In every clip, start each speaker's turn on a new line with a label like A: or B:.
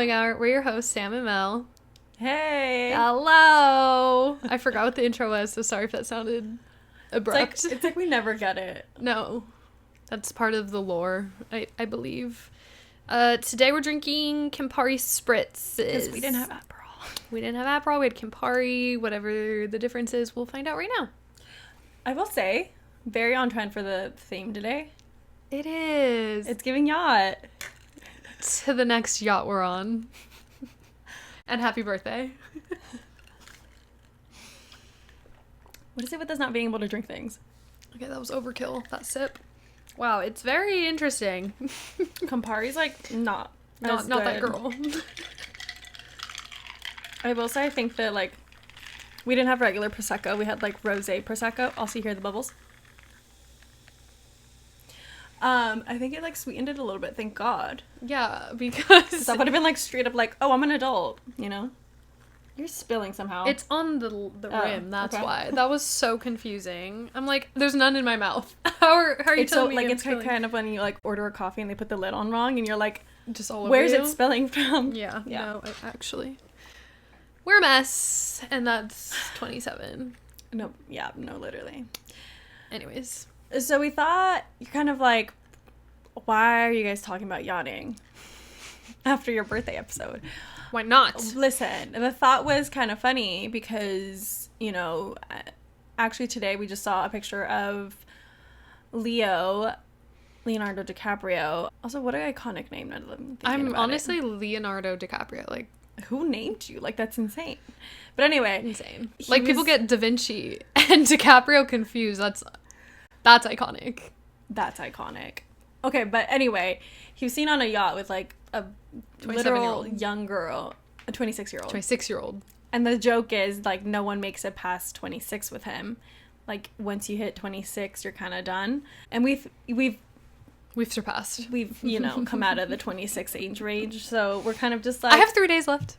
A: Glowing Hour. We're your hosts, Sam and Mel.
B: Hey.
A: Hello. I forgot what the intro was, so sorry if that sounded abrupt.
B: It's like we never get it.
A: No. That's part of the lore, I believe. Today we're drinking Campari Spritz.
B: Because we didn't have Aperol.
A: We didn't have Aperol. We had Campari. Whatever the difference is, we'll find out right now.
B: I will say, very on trend for the theme today.
A: It is.
B: It's giving yacht.
A: To the next yacht we're on. And happy birthday.
B: What is it with us not being able to drink things?
A: Okay, that was overkill, that sip. Wow, it's very interesting.
B: Campari's like not
A: that girl.
B: I will say I think that like we didn't have regular Prosecco. We had like rosé Prosecco. Also, you hear the bubbles. I think it like sweetened it a little bit, thank God.
A: Yeah, because
B: that would have been like straight up like, oh, I'm an adult, you know? You're spilling somehow.
A: It's on the rim, that's okay. Why. That was so confusing. I'm like, there's none in my mouth. How are you telling me?
B: Like it's kind of when you like order a coffee and they put the lid on wrong and you're like,
A: just all over
B: where's
A: you?
B: It spilling from?
A: Yeah. No, actually. We're a mess, and that's 27.
B: No, literally.
A: Anyways.
B: So we thought, you're kind of like, why are you guys talking about yachting after your birthday episode?
A: Why not?
B: Listen, the thought was kind of funny because, you know, actually today we just saw a picture of Leonardo DiCaprio. Also, what an iconic name.
A: I'm honestly Leonardo DiCaprio. Like,
B: who named you? Like, that's insane. But anyway.
A: Insane. Like, people get Da Vinci and DiCaprio confused. That's iconic. That's iconic.
B: Okay, but anyway, he was seen on a yacht with, like, a literal young girl, a 26-year-old.
A: 26-year-old.
B: And the joke is, like, no one makes it past 26 with him. Like, once you hit 26, you're kind of done. And we've
A: surpassed.
B: We've, you know, come out of the 26 age range, so we're kind of just like...
A: I have 3 days left.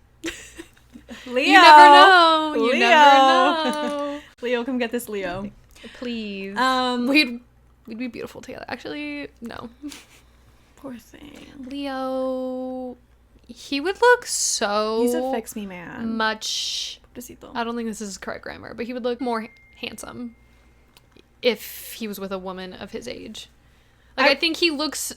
B: Leo!
A: You never know. You never know.
B: Leo, come get this, Leo.
A: Please. We'd be beautiful together. Actually, no.
B: Poor thing.
A: Leo, he would look so...
B: He's a fix-me man.
A: Much... I don't think this is correct grammar, but he would look more handsome if he was with a woman of his age. Like, I think he looks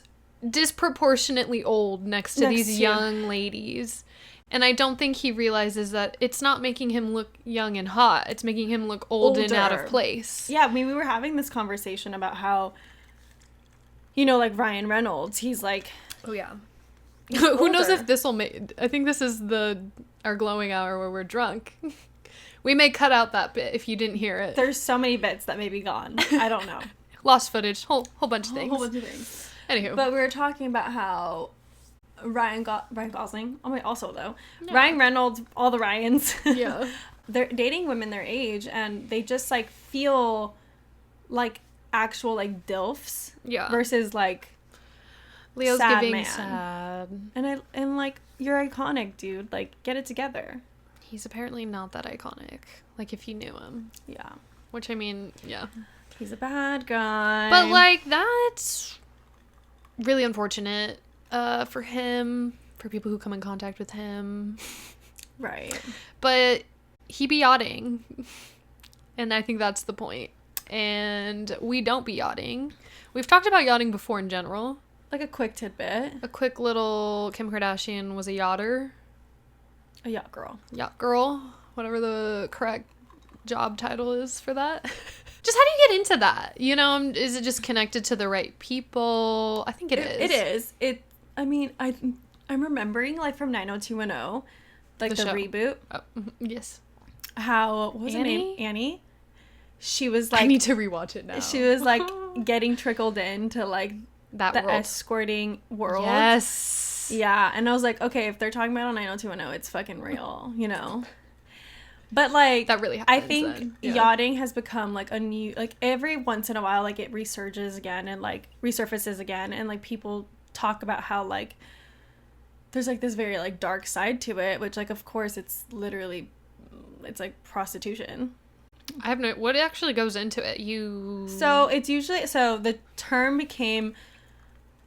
A: disproportionately old next to these young ladies. And I don't think he realizes that it's not making him look young and hot. It's making him look old and out of place.
B: Yeah, I mean, we were having this conversation about how, you know, like Ryan Reynolds, he's like...
A: Oh, yeah. Who knows if this will make... I think this is our glowing hour where we're drunk. We may cut out that bit if you didn't hear it.
B: There's so many bits that may be gone. I don't know.
A: Lost footage. Whole bunch of things.
B: Whole bunch of things.
A: Anywho.
B: But we were talking about how... Ryan Gosling. Oh my, also though, yeah. Ryan Reynolds, all the Ryans.
A: Yeah.
B: They're dating women their age, and they just like feel like actual like DILFs.
A: Yeah.
B: Versus like
A: Leo's
B: sad
A: giving
B: man.
A: sad.
B: And like, you're iconic, dude. Like, get it together.
A: He's apparently not that iconic. Like, if you knew him.
B: Yeah.
A: Which, I mean, yeah.
B: He's a bad guy.
A: But like, that's really unfortunate. For him, for people who come in contact with him.
B: Right.
A: But he be yachting. And I think that's the point. And we don't be yachting. We've talked about yachting before in general.
B: Like a quick tidbit.
A: A quick little Kim Kardashian was a yachter.
B: A yacht girl.
A: Yacht girl. Whatever the correct job title is for that. Just how do you get into that? You know, is it just connected to the right people? I think it is.
B: It is. I mean, I'm remembering, like, from 90210, like, the reboot.
A: Oh, yes.
B: How, what was her name? Annie? She was, like...
A: I need to rewatch it now.
B: She was, like, getting trickled into, like,
A: the
B: world. Escorting world.
A: Yes.
B: Yeah, and I was like, okay, if they're talking about it on 90210, it's fucking real, you know? But, like...
A: That really happens,
B: I think yachting has become, like, a new... Like, every once in a while, like, it resurges again and, like, resurfaces again, and, like, people... talk about how like there's like this very like dark side to it, which like of course it's like prostitution.
A: I have no... What actually goes into it?
B: So it's usually... So the term became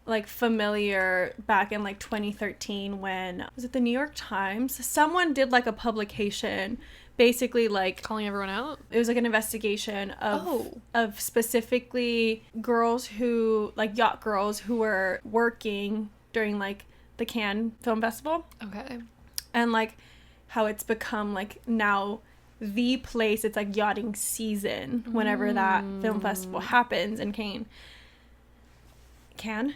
B: like familiar back in like 2013 when was it the New York Times? Someone did like a publication basically like
A: calling everyone out.
B: It was like an investigation of specifically girls who like yacht girls who were working during like the Cannes Film Festival.
A: Okay.
B: And like how it's become like now the place, it's like yachting season whenever that film festival happens in Cannes. Cannes?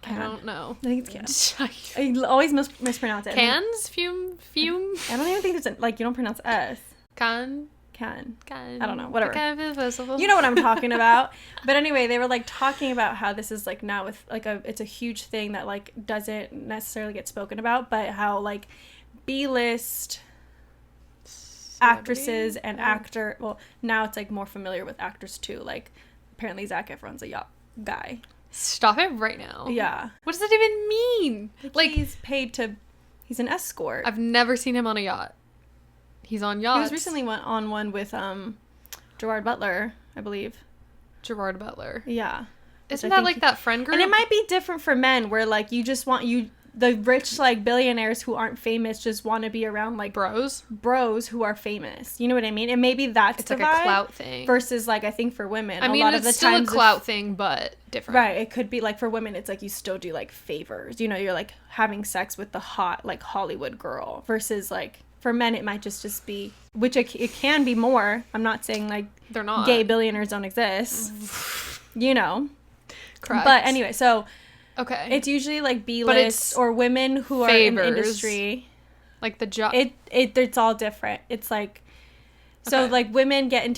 A: I don't know.
B: I think it's Cannes. I always mispronounce it.
A: Cannes? Fume?
B: I don't even think there's like you don't pronounce S.
A: Cannes?
B: Cannes.
A: I
B: don't know. Whatever.
A: Festival.
B: You know what I'm talking about. But anyway, they were like talking about how this is like now with like it's a huge thing that like doesn't necessarily get spoken about, but how like B-list actresses and well now it's like more familiar with actors too. Like apparently Zac Efron's a yacht guy.
A: Stop it right now.
B: Yeah.
A: What does that even mean?
B: Like he's an escort.
A: I've never seen him on a yacht. He's on yachts.
B: He was recently on one with Gerard Butler, I believe.
A: Gerard Butler.
B: Yeah.
A: Isn't that like that friend group?
B: And it might be different for men where like you just want the rich like billionaires who aren't famous just want to be around like bros who are famous. You know what I mean? And maybe that's
A: it's like a clout thing
B: versus like I think for women
A: I mean,
B: a lot
A: it's
B: of the
A: still
B: times
A: a clout thing but different.
B: Right. It could be like for women it's like you still do like favors. You know, you're like having sex with the hot like Hollywood girl versus like for men it might just be which it can be more. I'm not saying like
A: they're not
B: gay billionaires don't exist. You know.
A: Correct.
B: But anyway, so
A: okay.
B: It's usually like B-list or women who are in the industry.
A: Like the job.
B: It's all different. It's like, so like women get in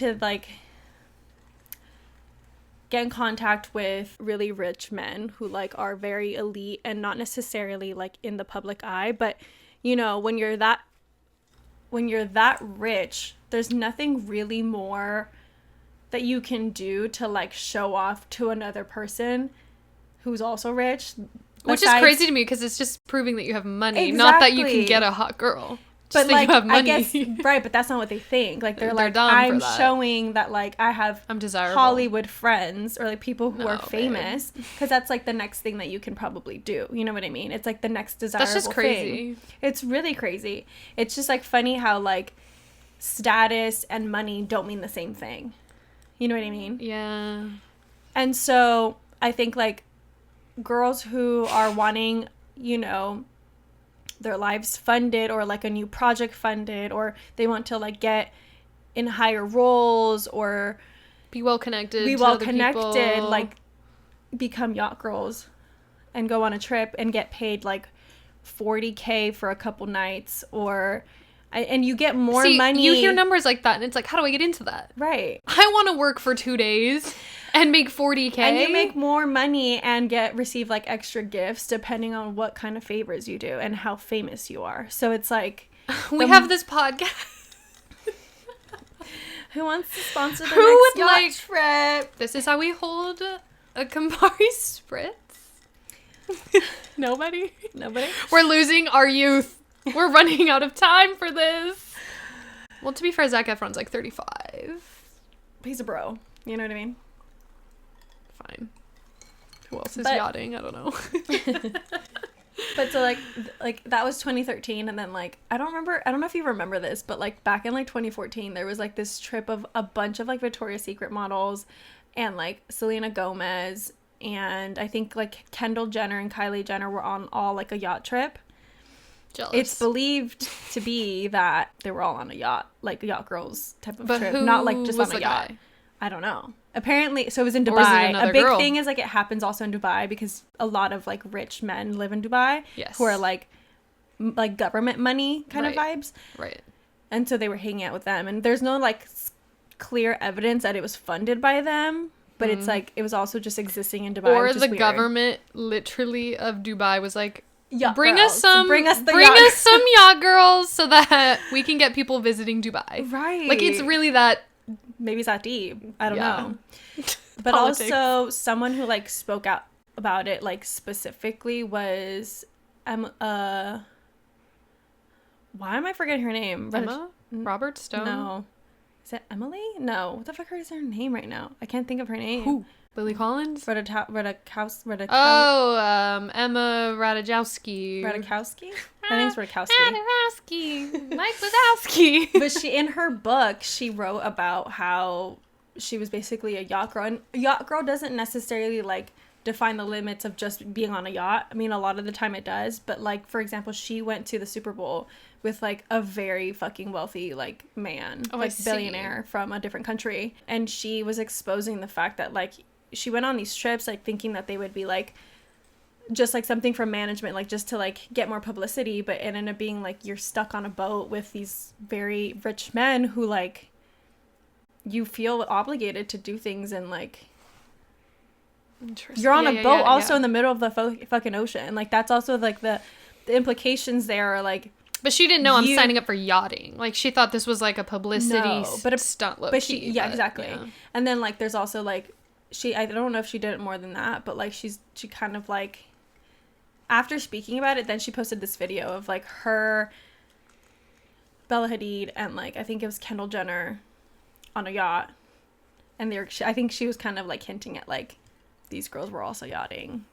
B: contact with really rich men who like are very elite and not necessarily like in the public eye. But, you know, when you're that rich, there's nothing really more that you can do to like show off to another person who's also rich.
A: Which is crazy to me because it's just proving that you have money,
B: exactly.
A: not that you can get a hot girl. Just
B: but like,
A: you have money.
B: I guess, right, but that's not what they think. Like they're like,
A: dumb
B: I'm
A: for that.
B: showing that like I'm
A: desirable.
B: Hollywood friends or like people who are famous because that's like the next thing that you can probably do. You know what I mean? It's like the next desirable thing. That's just crazy. It's really crazy. It's just like funny how like status and money don't mean the same thing. You know what I mean?
A: Yeah.
B: And so I think like girls who are wanting, you know, their lives funded or like a new project funded or they want to like get in higher roles or
A: be well connected,
B: like become yacht girls and go on a trip and get paid like $40,000 for a couple nights and you get more money.
A: You hear numbers like that and it's like, how do I get into that?
B: Right.
A: I want to work for 2 days and make $40,000.
B: And you make more money and receive like extra gifts depending on what kind of favors you do and how famous you are. So it's like
A: we have this podcast.
B: Who wants to sponsor the next yacht trip?
A: This is how we hold a Campari Spritz. Nobody. We're losing our youth. We're running out of time for this. Well, to be fair, Zac Efron's like 35.
B: He's a bro. You know what I mean?
A: Fine. Who else is yachting? I don't know.
B: But so like that was 2013 and then like I don't know if you remember this, but like back in like 2014 there was like this trip of a bunch of like Victoria's Secret models and like Selena Gomez and I think like Kendall Jenner and Kylie Jenner were on all like a yacht trip.
A: Jealous.
B: It's believed to be that they were all on a yacht, like a yacht girls type of trip,
A: who
B: not like just
A: was
B: on a
A: the
B: yacht.
A: guy?
B: I don't know. Apparently, so it was in
A: Or was it
B: Dubai.
A: another
B: A big
A: girl?
B: thing is like it happens also in Dubai because a lot of like rich men live in Dubai.
A: Yes.
B: Who are like government money kind of vibes.
A: Right.
B: And so they were hanging out with them, and there's no like clear evidence that it was funded by them. But it's like it was also just existing in Dubai.
A: Or
B: which is
A: the
B: weird.
A: government literally of Dubai was like,
B: bring us some
A: yacht girls so that we can get people visiting Dubai.
B: Right.
A: Like it's really that.
B: Maybe it's that deep. I don't know. But also someone who like spoke out about it like specifically was why am I forgetting her name?
A: Emma? Robert Stone?
B: No. Is it Emily? No. What the fuck is her name right now? I can't think of her name.
A: Who? Lily Collins? Emma Ratajkowski.
B: Ratajkowski? I think it's Ratajkowski.
A: Mike Wazowski.
B: But in her book, she wrote about how she was basically a yacht girl. And yacht girl doesn't necessarily, like, define the limits of just being on a yacht. I mean, a lot of the time it does. But, like, for example, she went to the Super Bowl with, like, a very fucking wealthy, like, man. Like, billionaire from a different country. And she was exposing the fact that, like, she went on these trips, like, thinking that they would be, like, just, like, something from management, like, just to, like, get more publicity. But it ended up being, like, you're stuck on a boat with these very rich men who, like, you feel obligated to do things and, like, you're on a boat also in the middle of the fucking ocean. Like, that's also, like, the implications there are, like...
A: But she didn't know I'm signing up for yachting. Like, she thought this was, like, a publicity stunt low-key.
B: Yeah, exactly. Yeah. And then, like, there's also, like, I don't know if she did it more than that, but, like, she kind of, like... After speaking about it, then she posted this video of, like, her, Bella Hadid, and, like, I think it was Kendall Jenner on a yacht. And I think she was kind of, like, hinting at, like, these girls were also yachting,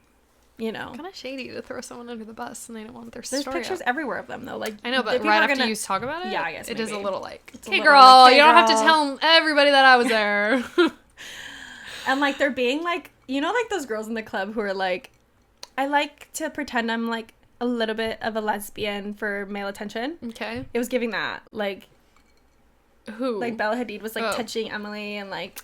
B: you know.
A: Kind of shady to throw someone under the bus and they don't want their
B: story. There's pictures everywhere of them, though. Like,
A: I know, but right after you talk about it,
B: yeah, I guess
A: it is a little like,
B: hey
A: girl, like, you don't have to tell everybody that I was there.
B: And, like, they're being, like, you know, like, those girls in the club who are, like, I like to pretend I'm, like, a little bit of a lesbian for male attention.
A: Okay.
B: It was giving that, like...
A: Who?
B: Like, Bella Hadid was, like, touching Emily and, like,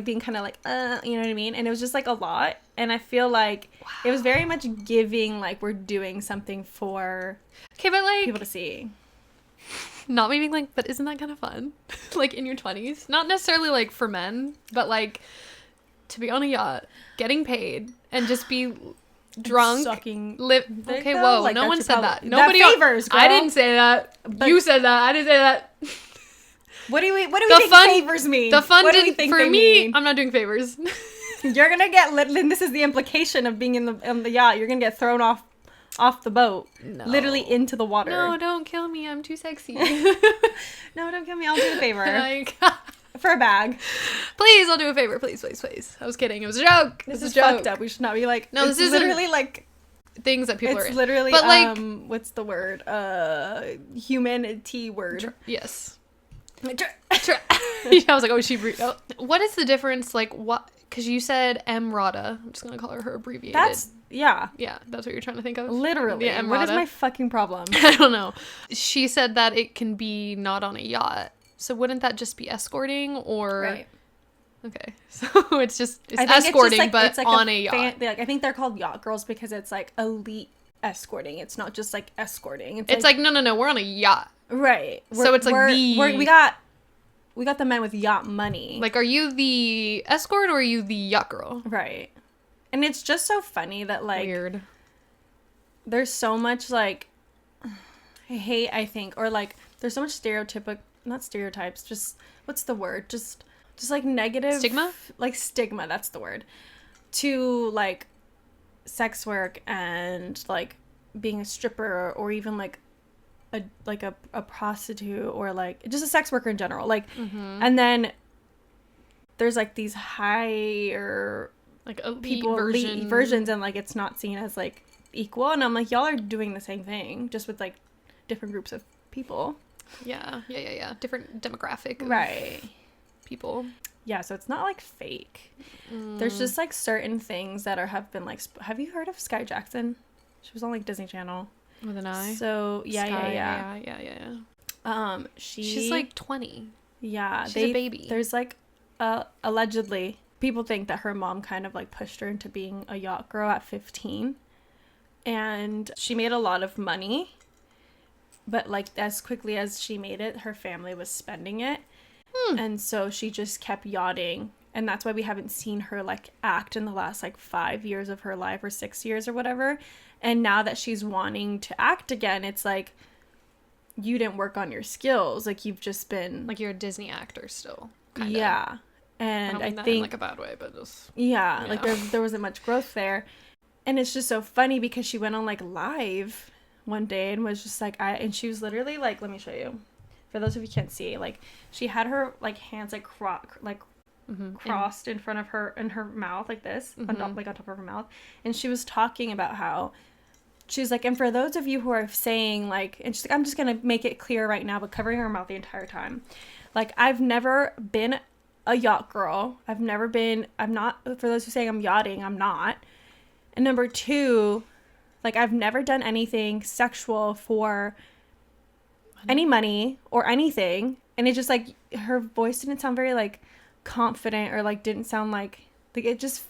B: being kind of, like, you know what I mean? And it was just, like, a lot. And I feel like it was very much giving, like, we're doing something for
A: but, like...
B: people to see.
A: Not maybe, like, but isn't that kind of fun? Like, in your 20s? Not necessarily, like, for men, but, like, to be on a yacht, getting paid, and just be... drunk, okay, whoa, like, no one said that. Nobody
B: favors, girl.
A: I didn't say that. But you said that. I didn't say that.
B: What do we think favors mean?
A: The fun didn't, for me, I'm not doing favors.
B: You're gonna get and this is the implication of being on the yacht. You're gonna get thrown off the boat. No. Literally into the water.
A: No, don't kill me. I'm too sexy.
B: No, don't kill me. I'll do a favor.
A: Like,
B: for a bag.
A: Please, I'll do a favor. Please, please, please. I was kidding. It was a joke.
B: This is fucked up. We should not be like...
A: No, this is
B: literally like...
A: things that people are in.
B: It's literally,
A: but, like...
B: what's the word? Humanity word.
A: Yes. I was like, what is the difference? Like, what? Because you said Emrata. I'm just gonna call her abbreviated.
B: Yeah,
A: that's what you're trying to think of.
B: Literally.
A: Yeah,
B: what is my fucking problem?
A: I don't know. She said that it can be not on a yacht. So wouldn't that just be escorting or?
B: Right.
A: Okay, so it's escorting, like, but like on a yacht.
B: I think they're called yacht girls because it's like elite escorting. It's not just like escorting.
A: It's like no, we're on a yacht.
B: Right.
A: So it's like
B: we got the men with yacht money.
A: Like, are you the escort or are you the yacht girl?
B: Right. And it's just so funny that, like...
A: Weird.
B: There's so much, like... hate, I think. Or, like, there's so much not stereotypes. Just... What's the word? Just like, negative...
A: Stigma?
B: Like, stigma. That's the word. To, like, sex work and, like, being a stripper or even, like... a prostitute or like just a sex worker in general, like and then there's like these higher
A: like elite
B: versions and like it's not seen as like equal, and I'm like, y'all are doing the same thing just with like different groups of people.
A: Yeah different demographic of people.
B: Yeah, so it's not like fake. There's just like certain things that have been like have you heard of Sky Jackson? She was on like Disney Channel.
A: With an eye?
B: So, yeah.
A: She's like 20.
B: Yeah.
A: She's a baby.
B: There's like, allegedly, people think that her mom kind of like pushed her into being a yacht girl at 15. And she made a lot of money. But like, as quickly as she made it, her family was spending it. And so she just kept yachting. And that's why we haven't seen her like act in the last like 5 years of her life or 6 years or whatever. And now that she's wanting to act again, it's like, you didn't work on your skills. Like, you've just been...
A: Like, you're a Disney actor still. Kinda.
B: Yeah. And I think...
A: in, like, a bad way, but just...
B: Yeah. Like, there wasn't much growth there. And it's just so funny because she went on, like, live one day and was just like... And she was literally, like... Let me show you. For those of you who can't see, like, she had her, like, hands, like crossed in front of her, in her mouth, like this, on top of her mouth. And she was talking about how, she's like, and for those of you who are saying, like, and she's like, I'm just going to make it clear right now, but covering her mouth the entire time. Like, I've never been a yacht girl. I'm not, for those who say I'm yachting, I'm not. And number two, like, I've never done anything sexual for any money or anything. And it just, like, her voice didn't sound very, like, confident, or, like, didn't sound like it just,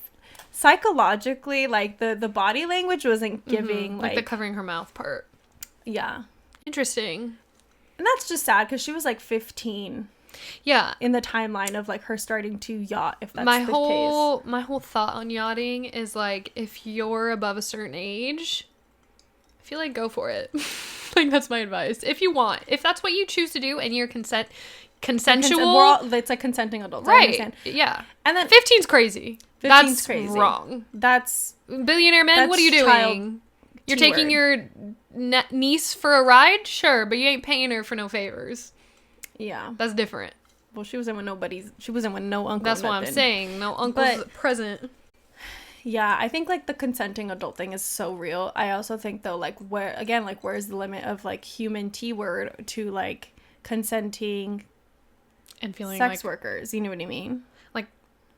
B: psychologically, like, the body language wasn't giving,
A: like the covering her mouth part.
B: Yeah.
A: Interesting.
B: And that's just sad, because she was, like, 15.
A: Yeah.
B: In the timeline of, like, her starting to yacht, if that's the case.
A: My whole thought on yachting is, like, if you're above a certain age, I feel like go for it. Like, that's my advice. If you want. If that's what you choose to do and you're consensual.
B: It's like consenting adults.
A: Right. Yeah.
B: And then
A: 15's crazy.
B: 15's
A: that's
B: crazy.
A: Wrong.
B: That's
A: billionaire men, what are you doing? You're taking your niece for a ride? Sure, but you ain't paying her for no favors. Yeah. That's different.
B: Well, she wasn't with no uncle.
A: That's what I'm saying. No uncle's present.
B: Yeah, I think, like, the consenting adult thing is so real. I also think, though, like, where's the limit of, like, human T-word to, like, consenting
A: and feeling
B: sex
A: like
B: workers? You know what I mean?
A: Like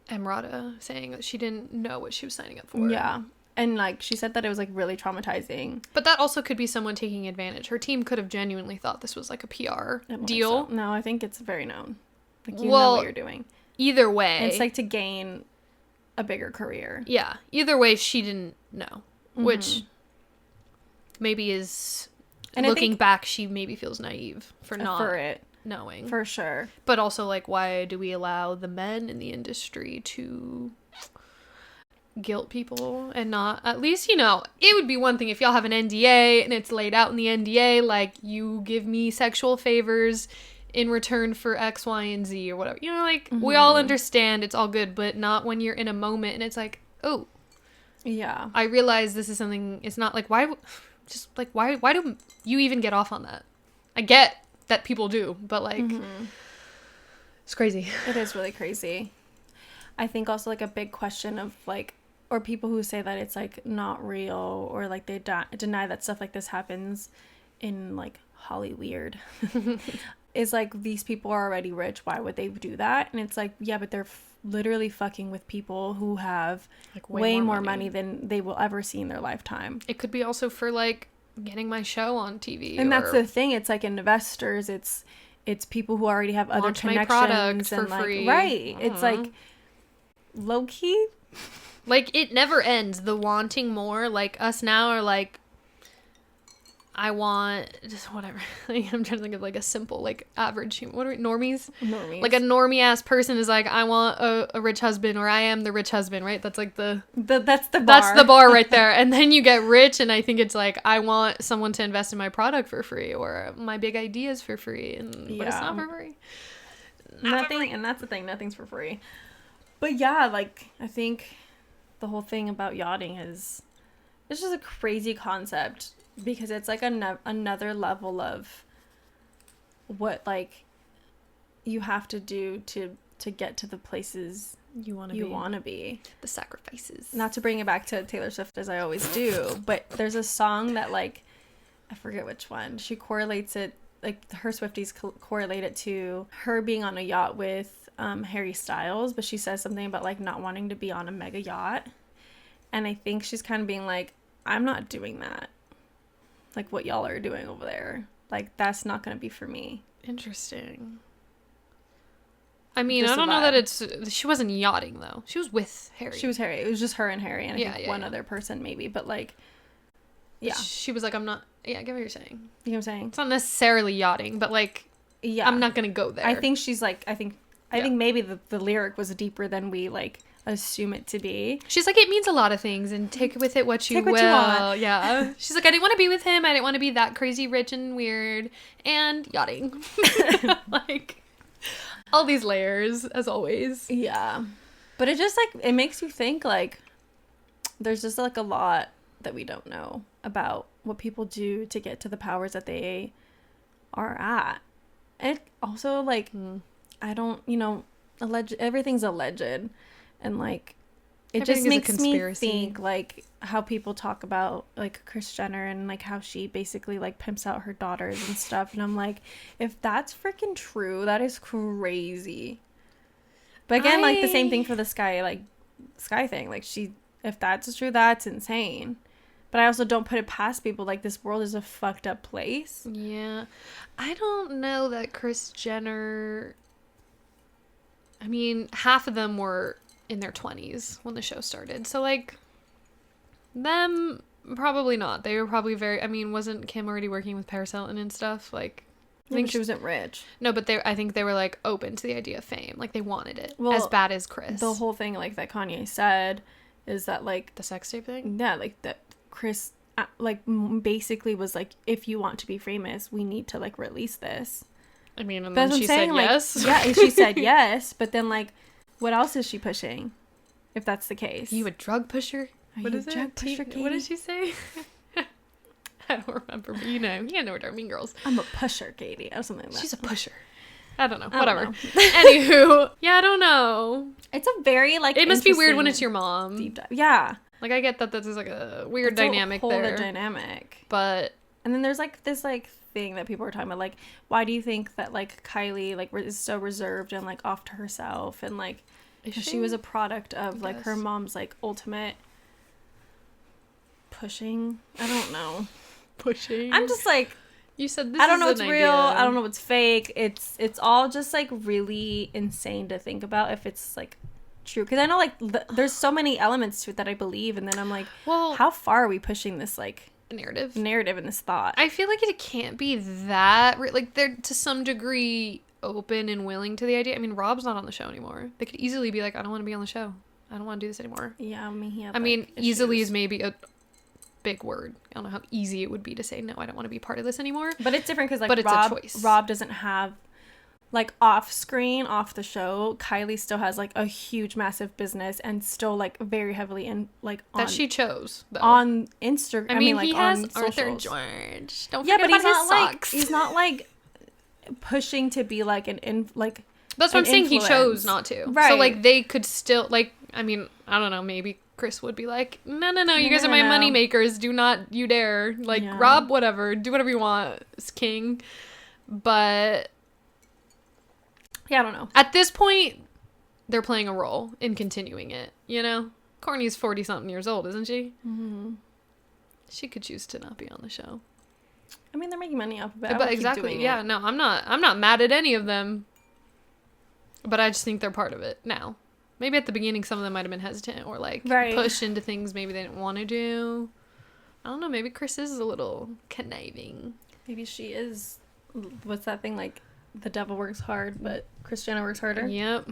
A: Emrata saying that she didn't know what she was signing up for.
B: Yeah. And, like, she said that it was, like, really traumatizing.
A: But that also could be someone taking advantage. Her team could have genuinely thought this was, like, a PR deal.
B: So. No, I think it's very known. Like, you know what you're doing.
A: Either way.
B: And it's, like, to gain a bigger career.
A: Yeah. Either way, she didn't know. Which maybe is... And looking back, she maybe feels naive for not knowing.
B: For sure.
A: But also, like, why do we allow the men in the industry to... guilt people and not, at least, you know, it would be one thing if y'all have an NDA and it's laid out in the NDA, like, you give me sexual favors in return for X, Y, and Z or whatever, you know, like, we all understand, it's all good, but not when you're in a moment and it's like, oh, yeah, I realize this is something, it's not like, why do you even get off on that? I get that people do, but, like, it's crazy.
B: It is really crazy. I think also, like, a big question of, like, or people who say that it's, like, not real, or, like, they deny that stuff like this happens in, like, Hollyweird, is, like, these people are already rich. Why would they do that? And it's like, yeah, but they're literally fucking with people who have, like, way more money than they will ever see in their lifetime.
A: It could be also for, like, getting my show on TV.
B: And that's the thing. It's, like, investors. It's people who already have other connections.
A: My product for
B: like,
A: free.
B: Right. It's, like, low-key,
A: like, it never ends. The wanting more, like, us now are like, I want just whatever. Like, I'm trying to think of, like, a simple, like, average human. What are we, normies? Like, a normie ass person is like, I want a rich husband, or I am the rich husband, right? That's like that's the bar. That's the bar right there. And then you get rich, and I think it's like, I want someone to invest in my product for free, or my big ideas for free, but it's not for free.
B: Nothing, and that's the thing. Nothing's for free. But yeah, like, I think the whole thing about yachting it's just a crazy concept, because it's, like, another level of what, like, you have to do to get to the places you want to be.
A: The sacrifices.
B: Not to bring it back to Taylor Swift, as I always do, but there's a song that, like, I forget which one. She correlates it, like, her Swifties correlate it to her being on a yacht with Harry Styles, but she says something about, like, not wanting to be on a mega yacht, and I think she's kind of being like, I'm not doing that, like, what y'all are doing over there, like, that's not gonna be for me.
A: Interesting. I mean, I don't know that she wasn't yachting, though. She was with Harry.
B: She was Harry. It was just her and Harry, and I think one other person maybe, but, like, yeah,
A: she was like, I'm not, I get what you're saying.
B: You know what I'm saying?
A: It's not necessarily yachting, but, like, yeah, I'm not gonna go there.
B: I think she's like, I think maybe the lyric was deeper than we, like, assume it to be.
A: She's like, it means a lot of things, and take with it what you will. Want. Yeah. She's like, I didn't want to be with him. I didn't want to be that crazy rich and weird and yachting. Like, all these layers, as always.
B: Yeah. But it just, like, it makes you think, like, there's just, like, a lot that we don't know about what people do to get to the powers that they are at. And it also, like, I don't, you know, everything's alleged, and like it
A: Everything
B: just makes me think
A: conspiracy.
B: like how people talk about like Kris Jenner and like how she basically like pimps out her daughters and stuff, and I'm like, if that's freaking true, that is crazy. But again, like the same thing for the Sky thing, like if that's true, that's insane. But I also don't put it past people, like this world is a fucked up place.
A: Yeah. I don't know that Kris Jenner, I mean, half of them were in their 20s when the show started. So, like, them, probably not. They were probably I mean, wasn't Kim already working with Paris Hilton and stuff? Like,
B: I think she wasn't rich.
A: No, but I think they were, like, open to the idea of fame. Like, they wanted it.
B: Well,
A: as bad as Kris.
B: The whole thing, like, that Kanye said is that, like...
A: The sex tape thing?
B: Yeah, like, that Kris, like, basically was like, if you want to be famous, we need to, like, release this.
A: I mean, and then she said
B: like,
A: yes.
B: Yeah, she said yes, but then, like, what else is she pushing? If that's the case.
A: Are you a drug pusher?
B: What is it? Pusher,
A: what did she say? I don't remember, but you know what I mean, girls.
B: I'm a pusher, Katie, or something like that.
A: She's a pusher. I don't know.
B: I
A: Whatever.
B: don't know.
A: Anywho, yeah, I don't know.
B: It's a very like.
A: It must be weird when it's your mom.
B: Deep dive. Yeah.
A: Like I get that this is like a weird dynamic there.
B: It's a whole dynamic.
A: But
B: and then there's like this like thing that people are talking about, like, why do you think that like Kylie like is so reserved and like off to herself, and like she was a product of like her mom's like ultimate pushing. I don't know.
A: Pushing.
B: I'm just like,
A: you said this.
B: I don't know
A: what's
B: what's real. I don't know what's fake. It's all just like really insane to think about if it's like true, because I know like there's so many elements to it that I believe, and then I'm like, well, how far are we pushing this like narrative and this thought?
A: I feel like it can't be that like they're to some degree open and willing to the idea. I mean, Rob's not on the show anymore. They could easily be like, I don't want to be on the show. I don't want to do this anymore.
B: Yeah,
A: I mean, easily is maybe a big word. I don't know how easy it would be to say, no, I don't want to be part of this anymore.
B: But it's different because like Rob doesn't have like off screen, off the show. Kylie still has like a huge massive business and still like very heavily in like on,
A: that she chose though.
B: On Instagram.
A: I mean like, he has
B: Arthur
A: socials. George. Don't forget about his socks.
B: He's not like pushing to be like like
A: that's what I'm saying. He chose not to. Right. So like they could still like, I mean, I don't know, maybe Kris would be like, no, you guys are my money makers. Do not you dare. Like, Rob, whatever. Do whatever you want. It's king. But
B: yeah, I don't know.
A: At this point, they're playing a role in continuing it, you know? Kourtney's 40-something years old, isn't she?
B: Mm-hmm.
A: She could choose to not be on the show.
B: I mean, they're making money off of it.
A: But exactly, yeah. No, I'm not mad at any of them. But I just think they're part of it now. Maybe at the beginning, some of them might have been hesitant or like pushed into things maybe they didn't want to do. I don't know. Maybe Kris is a little conniving.
B: Maybe she is. What's that thing, like the devil works hard, but Kris Jenner works harder?
A: Yep,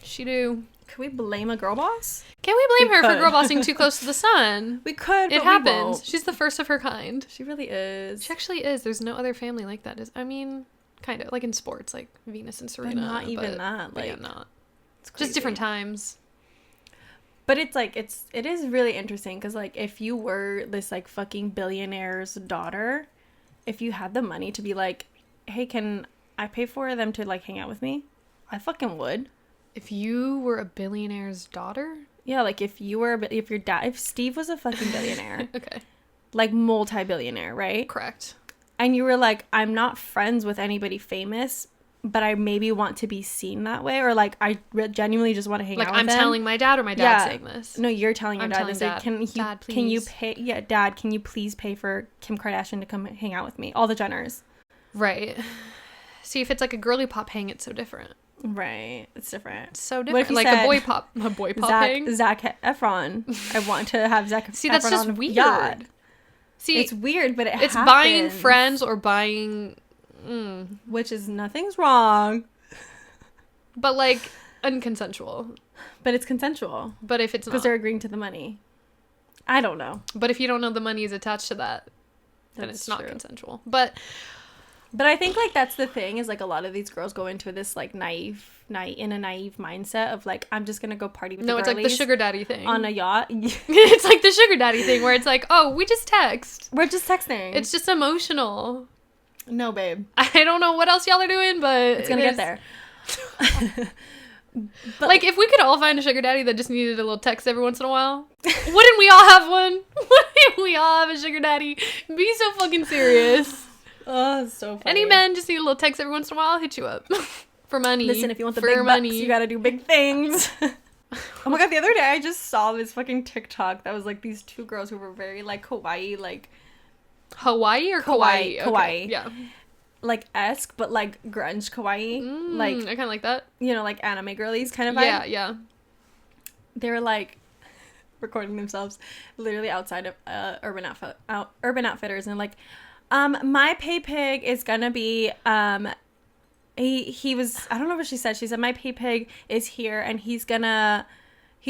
A: she do.
B: Could we blame a girl boss?
A: Can we blame her for girl bossing too close to the sun?
B: We could.
A: It happens. She's the first of her kind.
B: She really is.
A: She actually is. There's no other family like that. I mean, kind of like in sports, like Venus and Serena.
B: But not even that. Like,
A: yeah, not. Just different times.
B: But it's like it is really interesting because like if you were this like fucking billionaire's daughter, if you had the money to be like, hey, can I pay for them to like hang out with me? I fucking would.
A: If you were a billionaire's daughter?
B: Yeah, like if Steve was a fucking billionaire.
A: Okay.
B: Like multi-billionaire, right?
A: Correct.
B: And you were like, I'm not friends with anybody famous, but I maybe want to be seen that way, or like I genuinely just want to hang out with them.
A: Like I'm telling my dad, or my dad's saying this.
B: No, you're telling your dad this.
A: Dad.
B: Dad, can you pay? Yeah, Dad, can you please pay for Kim Kardashian to come hang out with me? All the Jenners.
A: Right. See, if it's like a girly pop hang, it's so different.
B: Right, it's different.
A: It's so different. Like a boy pop hang.
B: Zac Efron. I want to have Zac Efron.
A: See, that's just weird.
B: Yacht. See, it's weird, but it's happens.
A: Buying friends or buying.
B: Which is nothing's wrong,
A: but like unconsensual.
B: But it's consensual.
A: But if it's not,
B: because they're agreeing to the money. I don't know.
A: But if you don't know the money is attached to that, then it's not consensual. But
B: I think like that's the thing is like a lot of these girls go into this like naive mindset of like I'm just gonna go party with the girlies.
A: No, it's like the sugar daddy thing
B: on a yacht.
A: It's like the sugar daddy thing where it's like, oh, we just text.
B: We're just texting.
A: It's just emotional.
B: No, babe.
A: I don't know what else y'all are doing, but
B: it's gonna get there. But,
A: like, if we could all find a sugar daddy that just needed a little text every once in a while, wouldn't we all have one? Wouldn't we all have a sugar daddy? Be so fucking serious.
B: Oh, it's so funny.
A: Any men just need a little text every once in a while, I'll hit you up. For money.
B: Listen, if you want the big bucks, you gotta do big things. Oh my god, the other day I just saw this fucking TikTok that was like these two girls who were very like Hawaii, like
A: Hawaii or Kauai?
B: Kauai.
A: Yeah.
B: Like esque, but like grunge kawaii. Like
A: I kind of like that.
B: You know, like anime girlies kind of vibe.
A: Yeah, yeah.
B: They were like recording themselves literally outside of Urban Outfitters, and like, my pay pig is gonna be he was, I don't know what she said. She said my pay pig is here, and he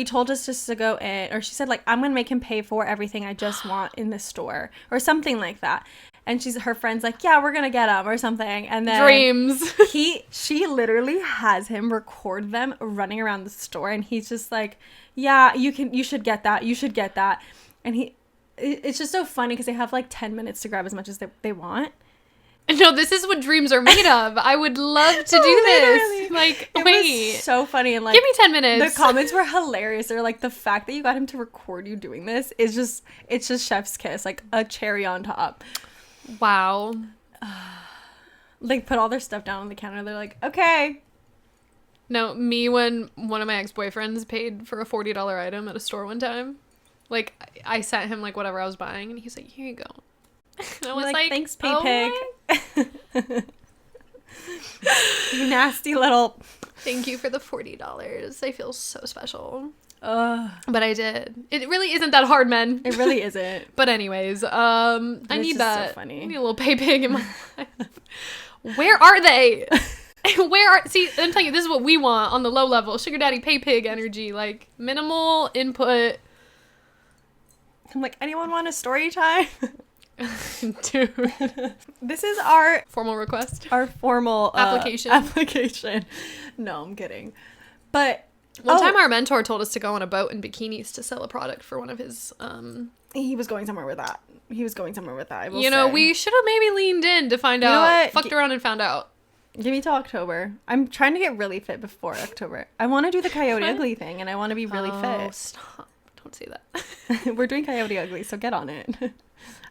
B: told us just to go in, or she said like I'm gonna make him pay for everything I just want in the store or something like that. And her friend's like, yeah, we're gonna get him or something. And then
A: dreams.
B: she literally has him record them running around the store, and he's just like, yeah, you should get that. You should get that. And it's just so funny because they have like 10 minutes to grab as much as they want.
A: No, this is what dreams are made of. I would love to do this. Like, wait.
B: Was so funny. And like,
A: give me 10 minutes.
B: The comments were hilarious. They're like, the fact that you got him to record you doing this is just, it's just chef's kiss, like a cherry on top.
A: Wow.
B: Like, put all their stuff down on the counter. They're like, okay.
A: No, me when one of my ex-boyfriends paid for a $40 item at a store one time. Like, I sent him like whatever I was buying, and he's like, here you go. And I was like,
B: thanks, pay pig. You nasty little.
A: Thank you for the $40. I feel so special. But I did. It really isn't that hard, men.
B: It really isn't.
A: But anyways, I need that. So funny. I need a little pay pig in my life. Where are they? See, I'm telling you, this is what we want on the low level. Sugar daddy pay pig energy. Like, minimal input.
B: I'm like, anyone want a story time?
A: Dude.
B: This is our
A: formal request.
B: Our formal
A: application.
B: No, I'm kidding. But
A: one time our mentor told us to go on a boat in bikinis to sell a product for one of his
B: he was going somewhere with that. I will
A: you know, we should have maybe leaned in to find out. Fucked around and found out.
B: Give me till October. I'm trying to get really fit before October. I want to do the Coyote Ugly thing, and I want to be really fit.
A: Stop. Don't say that.
B: We're doing Coyote Ugly, so get on it.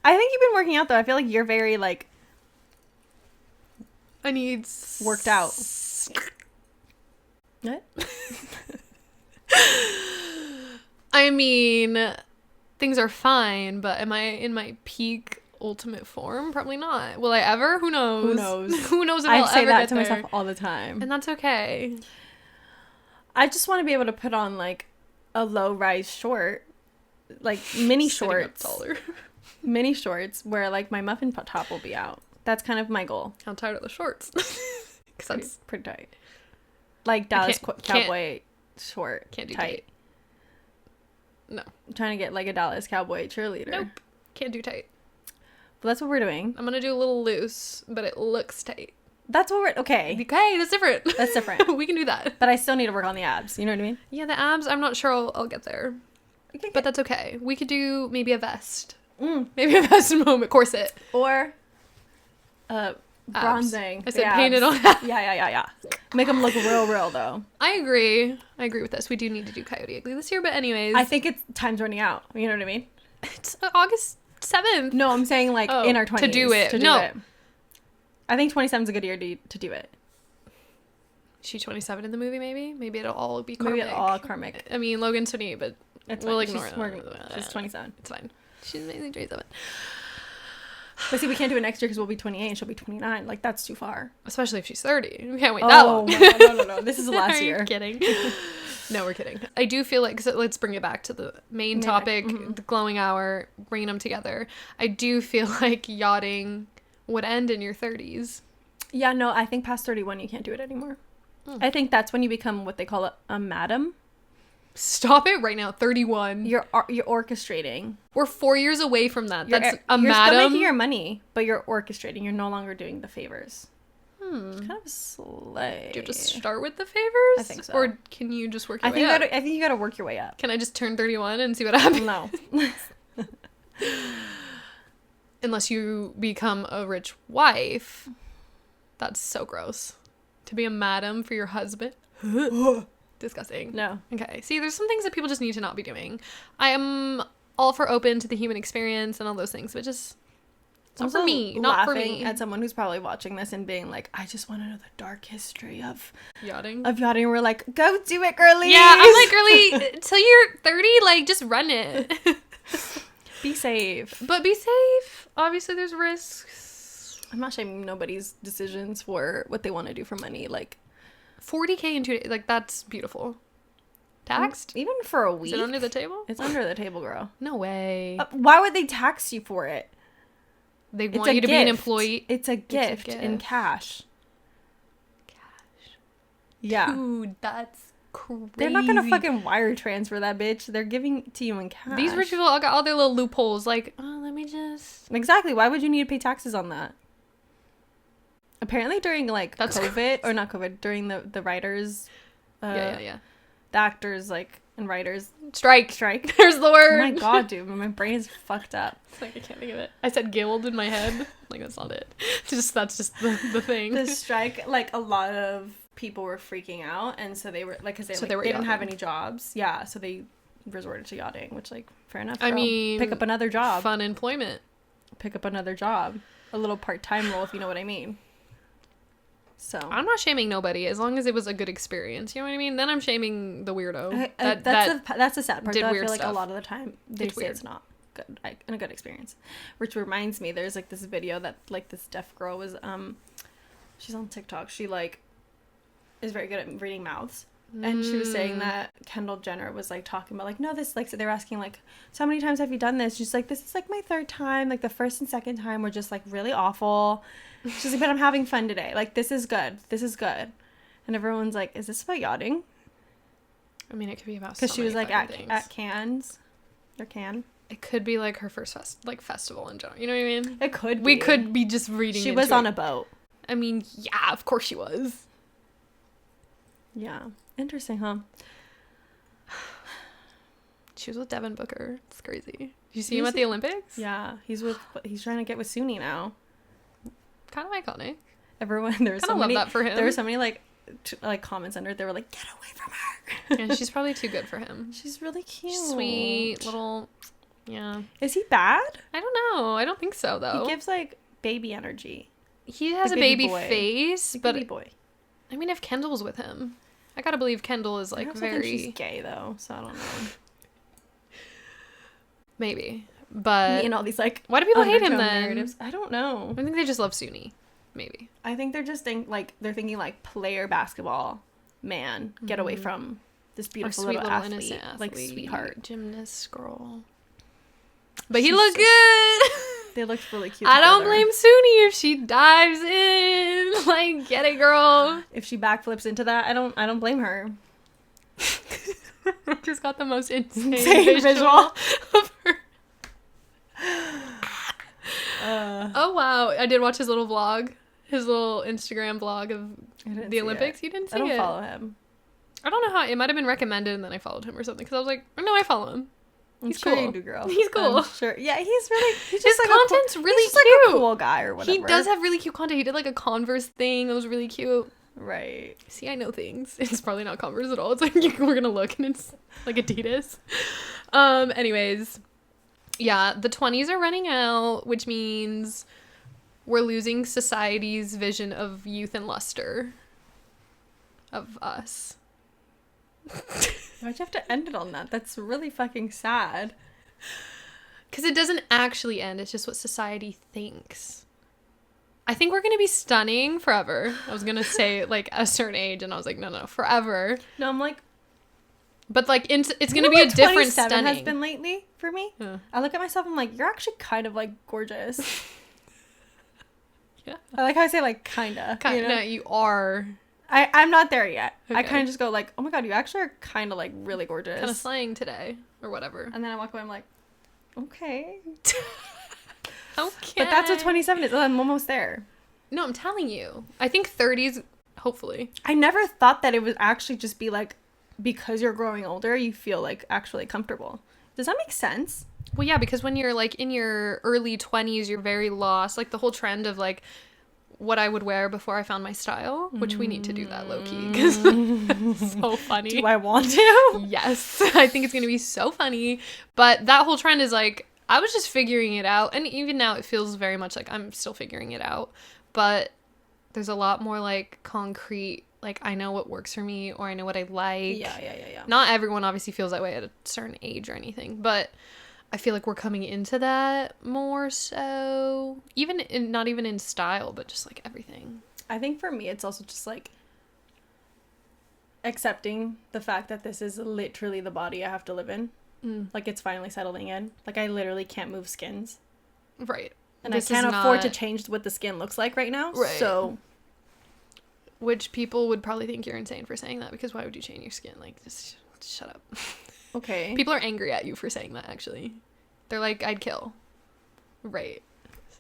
B: I think you've been working out, though. I feel like you're very, like...
A: I need...
B: worked out. What?
A: I mean, things are fine, but am I in my peak ultimate form? Probably not. Will I ever? Who knows? Who knows if I'll ever
B: I say that to
A: there.
B: myself all the time.
A: And that's okay.
B: I just want to be able to put on, like, a low-rise short. Like, mini shorts. Mini shorts where, like, my muffin top will be out. That's kind of my goal.
A: How tight are the shorts?
B: Because that's pretty tight. Like Dallas Cowboy short.
A: Can't do tight. No.
B: I'm trying to get like a Dallas Cowboy cheerleader.
A: Nope. Can't do tight.
B: But that's what we're doing.
A: I'm going to do a little loose, but it looks tight.
B: That's what we're... Okay.
A: Okay, that's different.
B: That's different.
A: We can do that.
B: But I still need to work on the abs. You know what I mean?
A: Yeah, the abs, I'm not sure I'll get there. Okay, but that's okay. We could do maybe a vest. Maybe a vest moment. Corset.
B: Or... bronzing.
A: I said painted on.
B: Yeah. Make them look real though.
A: I agree with this. We do need to do Coyote Ugly this year, but anyways.
B: I think it's time's running out. You know what I mean?
A: It's August 7th.
B: No, I'm saying like in our 20s.
A: To do it.
B: I think 27 is a good year to do it.
A: She's 27 in the movie, maybe? Maybe it'll all be karmic.
B: Maybe it'll all karmic.
A: I mean, Logan's 28, but we'll ignore it.
B: She's 27.
A: It's fine. She's amazing 27.
B: But see, we can't do it next year because we'll be 28 and she'll be 29. Like, that's too far.
A: Especially if she's 30. We can't wait that long.
B: No. This is the last year.
A: Are you kidding? No, we're kidding. I do feel like, so let's bring it back to the main topic, the glowing hour, bringing them together. I do feel like yachting would end in your 30s.
B: Yeah, no, I think past 31 you can't do it anymore. I think that's when you become what they call a madam.
A: Stop it right now. 31.
B: You're orchestrating.
A: We're 4 years away from that. That's
B: you're
A: madam.
B: You're still making your money, but you're orchestrating. You're no longer doing the favors. It's kind of slay.
A: Do you have to start with the favors?
B: I think so.
A: Or can you just work your way up?
B: I think you gotta work your way up.
A: Can I just turn 31 and see what happens?
B: No.
A: Unless you become a rich wife. That's so gross. To be a madam for your husband. disgusting.
B: No.
A: Okay. See, there's some things that people just need to not be doing. I am all for open to the human experience and all those things, but just it's not for me. Not for me.
B: At someone who's probably watching this and being like, I just want to know the dark history of
A: yachting.
B: We're like, go do it, girly.
A: Yeah, I'm like, girly, till you're 30, like, just run it.
B: Be safe.
A: But be safe. Obviously, there's risks.
B: I'm not shaming nobody's decisions for what they want to do for money. Like,
A: 40K in 2 days, like, that's beautiful. Taxed?
B: Even for a week.
A: Is it under the table?
B: It's under the table, girl.
A: No way.
B: Why would they tax you for it?
A: They want you to be an employee.
B: It's a gift in cash. Yeah.
A: Dude, that's crazy.
B: They're not gonna fucking wire transfer that bitch. They're giving it to you in cash.
A: These rich people all got all their little loopholes. Like, oh, let me just...
B: Exactly. Why would you need to pay taxes on that? Apparently during, like, during the writers...
A: Yeah.
B: The actors, like, and writers...
A: Strike. There's the word.
B: Oh my god, dude. My brain is fucked up.
A: It's like, I can't think of it. I said guild in my head. Like, that's not it. That's just the thing.
B: The strike, like, a lot of people were freaking out, and so they were, like, because they didn't have any jobs. Yeah, so they resorted to yachting, which, like, fair enough.
A: I mean...
B: Pick up another job.
A: Fun employment.
B: Pick up another job. A little part-time role, if you know what I mean. So
A: I'm not shaming nobody as long as it was a good experience. You know what I mean? Then I'm shaming the weirdo.
B: That's the sad part. Though. I feel like a lot of the time they say it's not good, and a good experience. Which reminds me, there's like this video that like this deaf girl was she's on TikTok. She like is very good at reading mouths. And she was saying that Kendall Jenner was like talking about like, no, this like, so they were asking like, so how many times have you done this? She's like, this is like my third time. Like the first and second time were just like really awful. She's like, but I'm having fun today. Like, this is good. This is good. And everyone's like, is this about yachting?
A: I mean, it could be about
B: because she was like at Cannes or Cannes.
A: It could be like her first festival in general. You know what I mean?
B: It could be.
A: We could be just reading.
B: She was on a boat.
A: I mean, yeah, of course she was.
B: Yeah. Interesting, huh?
A: She was with Devin Booker. It's crazy. Did you see him at the Olympics?
B: Yeah. He's trying to get with Suni now.
A: Kind of iconic.
B: Everyone, there was so many.
A: Love that for him.
B: There were so many like comments under it. They were like, "Get away from her."
A: Yeah, she's probably too good for him.
B: She's really cute.
A: She's sweet little. Yeah.
B: Is he bad?
A: I don't know. I don't think so though.
B: He gives like baby energy.
A: He has a baby face, but
B: baby boy.
A: I mean, if Kendall was with him, I gotta believe Kendall is like very.
B: Think she's gay though, so I don't know.
A: Maybe. But
B: and all these like,
A: why do people hate him then?
B: Narratives. I don't know.
A: I think they just love Suni. Maybe.
B: I think they're just they're thinking like player basketball man, get away from this beautiful little athlete, like sweetheart
A: gymnast girl. But he looked good.
B: They looked really cute.
A: I don't blame Suni if she dives in. Like, get it, girl.
B: If she backflips into that, I don't blame her.
A: Just got the most insane visual of her. Oh wow, I did watch his little vlog, his little Instagram vlog of the Olympics. You didn't see it?
B: I don't follow him.
A: I don't know how. It might have been recommended and then I followed him or something because I was like, no, I follow him. He's
B: cool.
A: Sure
B: you do, girl.
A: He's cool.
B: I'm sure. Yeah, he's just
A: his
B: like
A: content's really
B: he's
A: cute.
B: Like a cool guy or whatever.
A: He does have really cute content. He did like a Converse thing that was really cute.
B: Right.
A: See, I know things. It's probably not Converse at all. It's like we're gonna look and it's like Adidas. Anyways, yeah, the 20s are running out, which means we're losing society's vision of youth and luster of us.
B: Why'd you have to end it on that? That's really fucking sad.
A: Because it doesn't actually end. It's just what society thinks. I think we're going to be stunning forever. I was going to say, like, a certain age, and I was like, no, forever.
B: No, I'm like...
A: But, like, it's going to be a different stunning.
B: Has been lately for me. Yeah. I look at myself, I'm like, you're actually kind of, like, gorgeous. Yeah. I like how I say, like, kinda.
A: You know? No, you are...
B: I'm not there yet. Okay. I kind of just go like, oh my god, you actually are kind of like really gorgeous.
A: Kind of slaying today or whatever.
B: And then I walk away, I'm like, okay.
A: Okay.
B: But that's what 27 is. I'm almost there.
A: No, I'm telling you. I think 30s, hopefully.
B: I never thought that it would actually just be like, because you're growing older, you feel like actually comfortable. Does that make sense?
A: Well, yeah, because when you're like in your early 20s, you're very lost. Like the whole trend of like, what I would wear before I found my style, which we need to do that low-key, because it's so funny.
B: Do I want to?
A: Yes. I think it's going to be so funny. But that whole trend is like, I was just figuring it out. And even now it feels very much like I'm still figuring it out. But there's a lot more like concrete, like I know what works for me or I know what I like.
B: Yeah.
A: Not everyone obviously feels that way at a certain age or anything, but I feel like we're coming into that more so. Not even in style, but just like everything.
B: I think for me, it's also just like accepting the fact that this is literally the body I have to live in. Like it's finally settling in. Like I literally can't move skins.
A: Right.
B: And this I can't afford to change what the skin looks like right now. Right. So.
A: Which people would probably think you're insane for saying that, because why would you change your skin? Like, just shut up.
B: Okay.
A: People are angry at you for saying that, actually. They're like, I'd kill. Right.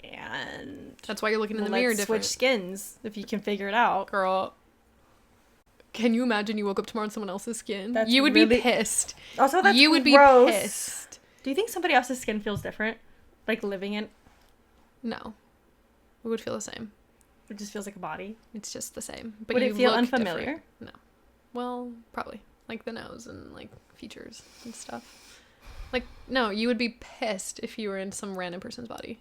B: And
A: that's why you're looking in the mirror different.
B: Switch skins if you can figure it out.
A: Girl. Can you imagine you woke up tomorrow in someone else's skin? You would be pissed.
B: Also, that's
A: you would
B: gross.
A: Be pissed.
B: Do you think somebody else's skin feels different? Like living in?
A: No. It would feel the same.
B: It just feels like a body.
A: It's just the same. But
B: would it feel unfamiliar?
A: Different. No. Well, probably. Like the nose and like features and stuff. Like, no, you would be pissed if you were in some random person's body.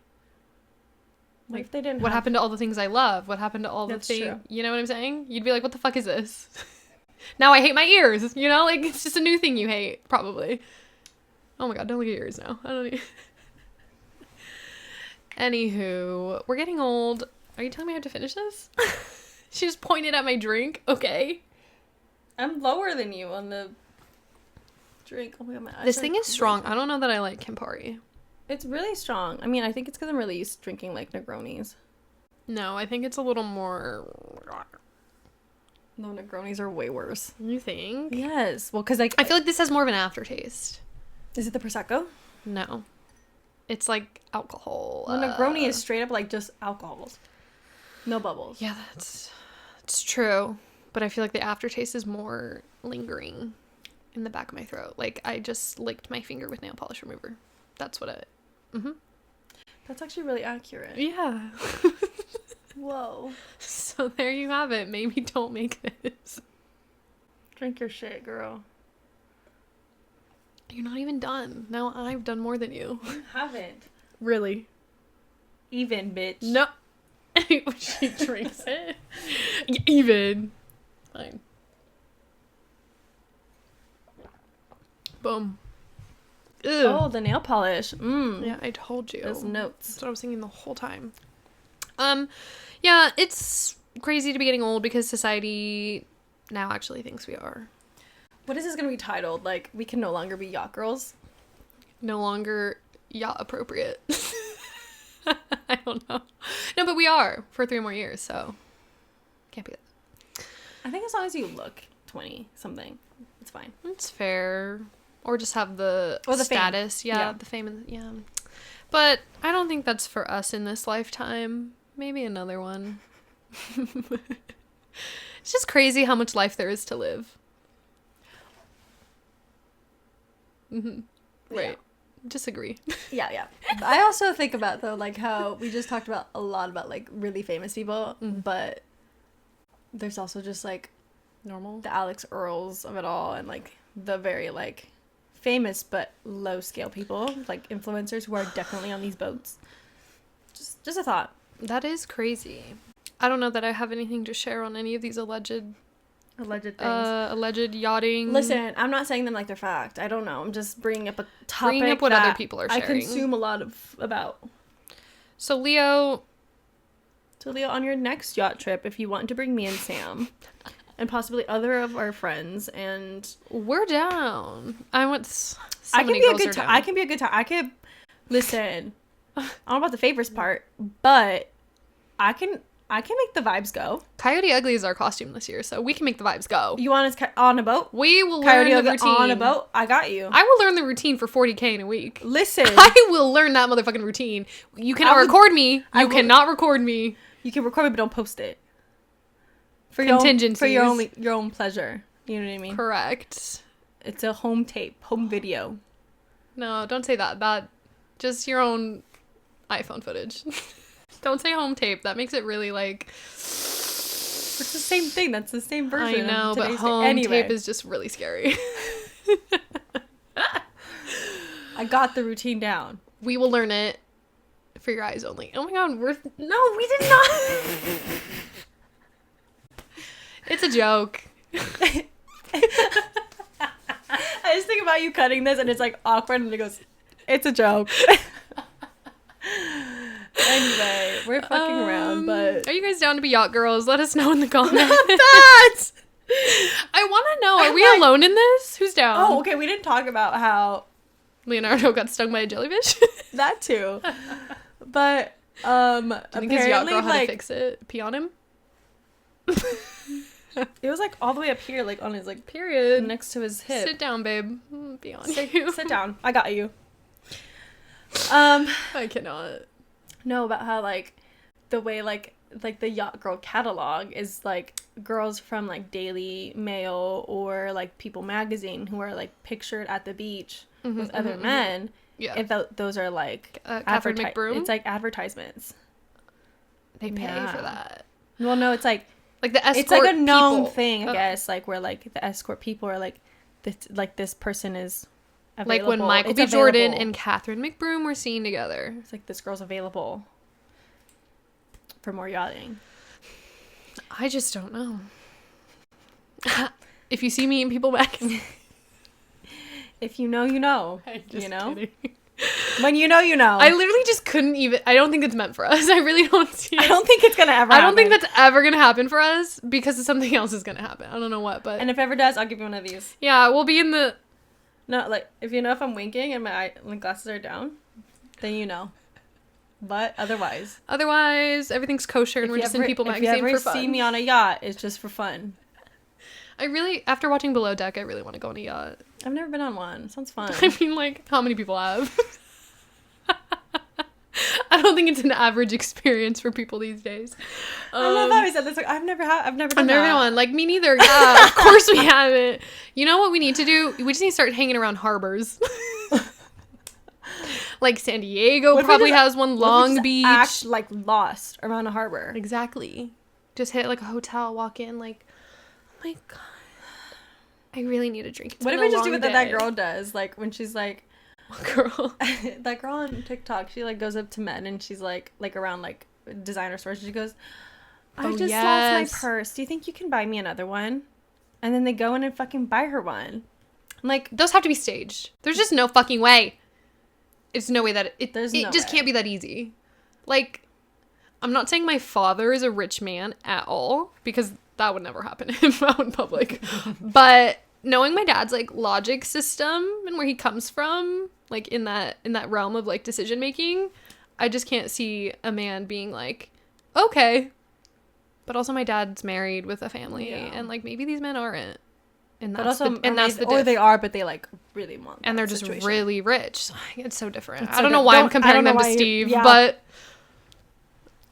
B: Like, what if they didn't
A: what happened to all the things I love? What happened to all the things?
B: True.
A: You know what I'm saying? You'd be like, what the fuck is this? Now I hate my ears. You know, like it's just a new thing you hate, probably. Oh my god, don't look at your ears now. I don't need. Anywho, we're getting old. Are you telling me I have to finish this? She just pointed at my drink. Okay.
B: I'm lower than you on the drink. Oh my god, my eyes.
A: This thing is strong. I don't know that I like Campari.
B: It's really strong. I mean, I think it's because I'm really used to drinking like Negronis.
A: No, I think it's a little more.
B: No, Negronis are way worse.
A: You think?
B: Yes. Well, because like
A: I feel like this has more of an aftertaste.
B: Is it the Prosecco?
A: No. It's like alcohol.
B: Well, Negroni is straight up like just alcohols. No bubbles.
A: Yeah, it's true. But I feel like the aftertaste is more lingering in the back of my throat. Like I just licked my finger with nail polish remover. That's what it. Mm-hmm.
B: That's actually really accurate.
A: Yeah.
B: Whoa.
A: So there you have it. Maybe don't make this.
B: Drink your shit, girl.
A: You're not even done. Now I've done more than you.
B: You haven't.
A: Really?
B: Even, bitch.
A: No. She drinks it. Even. Fine. Boom. Ugh.
B: Oh, the nail polish.
A: Yeah, I told you.
B: Those notes.
A: That's what I was thinking the whole time. Yeah, it's crazy to be getting old because society now actually thinks we are.
B: What is this going to be titled? Like, we can no longer be yacht girls?
A: No longer yacht appropriate. I don't know. No, but we are for 3 more years, so can't be that.
B: I think as long as you look 20 something, it's fine.
A: It's fair. Or just have the status.
B: Fame.
A: Yeah, the fame. Yeah. But I don't think that's for us in this lifetime. Maybe another one. It's just crazy how much life there is to live. Mm-hmm. Right. Yeah. Disagree.
B: Yeah. I also think about, though, like how we just talked about a lot about like really famous people, but there's also just like
A: normal,
B: the Alex Earls of it all, and like the very like famous but low scale people, like influencers who are definitely on these boats. Just a thought.
A: That is crazy. I don't know that I have anything to share on any of these alleged things. Alleged yachting.
B: Listen, I'm not saying them like they're fact. I don't know. I'm just bringing up a topic.
A: Bringing up what other people are sharing.
B: I consume a lot about.
A: So Leo,
B: on your next yacht trip, if you want to bring me and Sam, and possibly other of our friends, and
A: we're down. I want.
B: I can be a good time. I can be a good time. I could listen. I don't know about the favors part, but I can make the vibes go.
A: Coyote Ugly is our costume this year, so we can make the vibes go.
B: You want us on a boat?
A: We will learn the routine.
B: On a boat? I got you.
A: I will learn the routine for $40K in a week.
B: Listen.
A: I will learn that motherfucking routine. You cannot record me. You cannot record me.
B: You can record me, but don't post it.
A: For contingencies.
B: For your own pleasure. You know what I mean?
A: Correct.
B: It's a home tape, home video.
A: No, don't say that. Just your own iPhone footage. Don't say home tape. That makes it really like...
B: It's the same thing. That's the same version.
A: I know, but home tape is just really scary.
B: I got the routine down.
A: We will learn it for your eyes only. Oh my god, no, we did not. It's a joke.
B: I just think about you cutting this and it's like awkward and it goes, it's a joke. Anyway, we're fucking around, but...
A: Are you guys down to be yacht girls? Let us know in the comments.
B: That!
A: I want to know, are we alone in this? Who's down?
B: Oh, okay, we didn't talk about how...
A: Leonardo got stung by a jellyfish?
B: That too. But,
A: Do you think his yacht girl had
B: like...
A: to fix it? Pee on him?
B: It was like all the way up here, like on his like
A: period
B: next to his hip.
A: Sit down, babe. Be on you.
B: Sit down. I got you.
A: I cannot.
B: No, about how like the way like the yacht girl catalog is like girls from like Daily Mail or like People magazine who are like pictured at the beach with other men. Yeah. If those are like
A: Catherine McBroom.
B: It's like advertisements.
A: They pay for that.
B: Well, no, it's like
A: the escort.
B: It's like a known
A: people.
B: thing, I guess. Like where like the escort people are like this person is available.
A: Like when Michael B. Jordan and Catherine McBroom were seen together.
B: It's like this girl's available for more yachting.
A: I just don't know. If you see me in People magazine.
B: If you know, you know.
A: You know?
B: Kidding. When you know, you know.
A: I literally just couldn't even... I don't think it's meant for us. I really don't see it.
B: I don't think it's going to ever happen.
A: I don't think that's ever going to happen for us because something else is going to happen. I don't know what, but...
B: And if ever does, I'll give you one of these.
A: Yeah, we'll be in the...
B: No, like, if you know if I'm winking and my glasses are down, then you know. But otherwise...
A: everything's kosher and we're just in People magazine for fun.
B: If you ever see me on a yacht, it's just for fun.
A: I really... After watching Below Deck, I really want to go on a yacht.
B: I've never been on one. Sounds fun.
A: I mean, like, how many people have? I don't think it's an average experience for people these days.
B: I love how he said this. Like, I've never been
A: on one. Like, me neither. Yeah, of course we haven't. You know what we need to do? We just need to start hanging around harbors. Like San Diego probably has one. Long Beach.
B: Act like lost around a harbor.
A: Exactly. Just hit like a hotel, walk in, like, oh my god, I really need a drink.
B: What if we just do what that girl does? Like when she's like,
A: what girl?
B: That girl on TikTok, she like goes up to men and she's like around like designer stores. She goes, I just lost my purse. Do you think you can buy me another one? And then they go in and fucking buy her one. I'm like,
A: those have to be staged. There's just no fucking way. It's no way that it just can't be that easy. Like, I'm not saying my father is a rich man at all, because that would never happen out in public. But knowing my dad's like logic system and where he comes from, like in that realm of like decision making, I just can't see a man being like, okay. But also my dad's married with a family, and like maybe these men aren't. And that's the
B: or they are, but they like really want that
A: and they're just
B: situation.
A: really rich. So it's so different. I don't know why I'm comparing them to Steve, but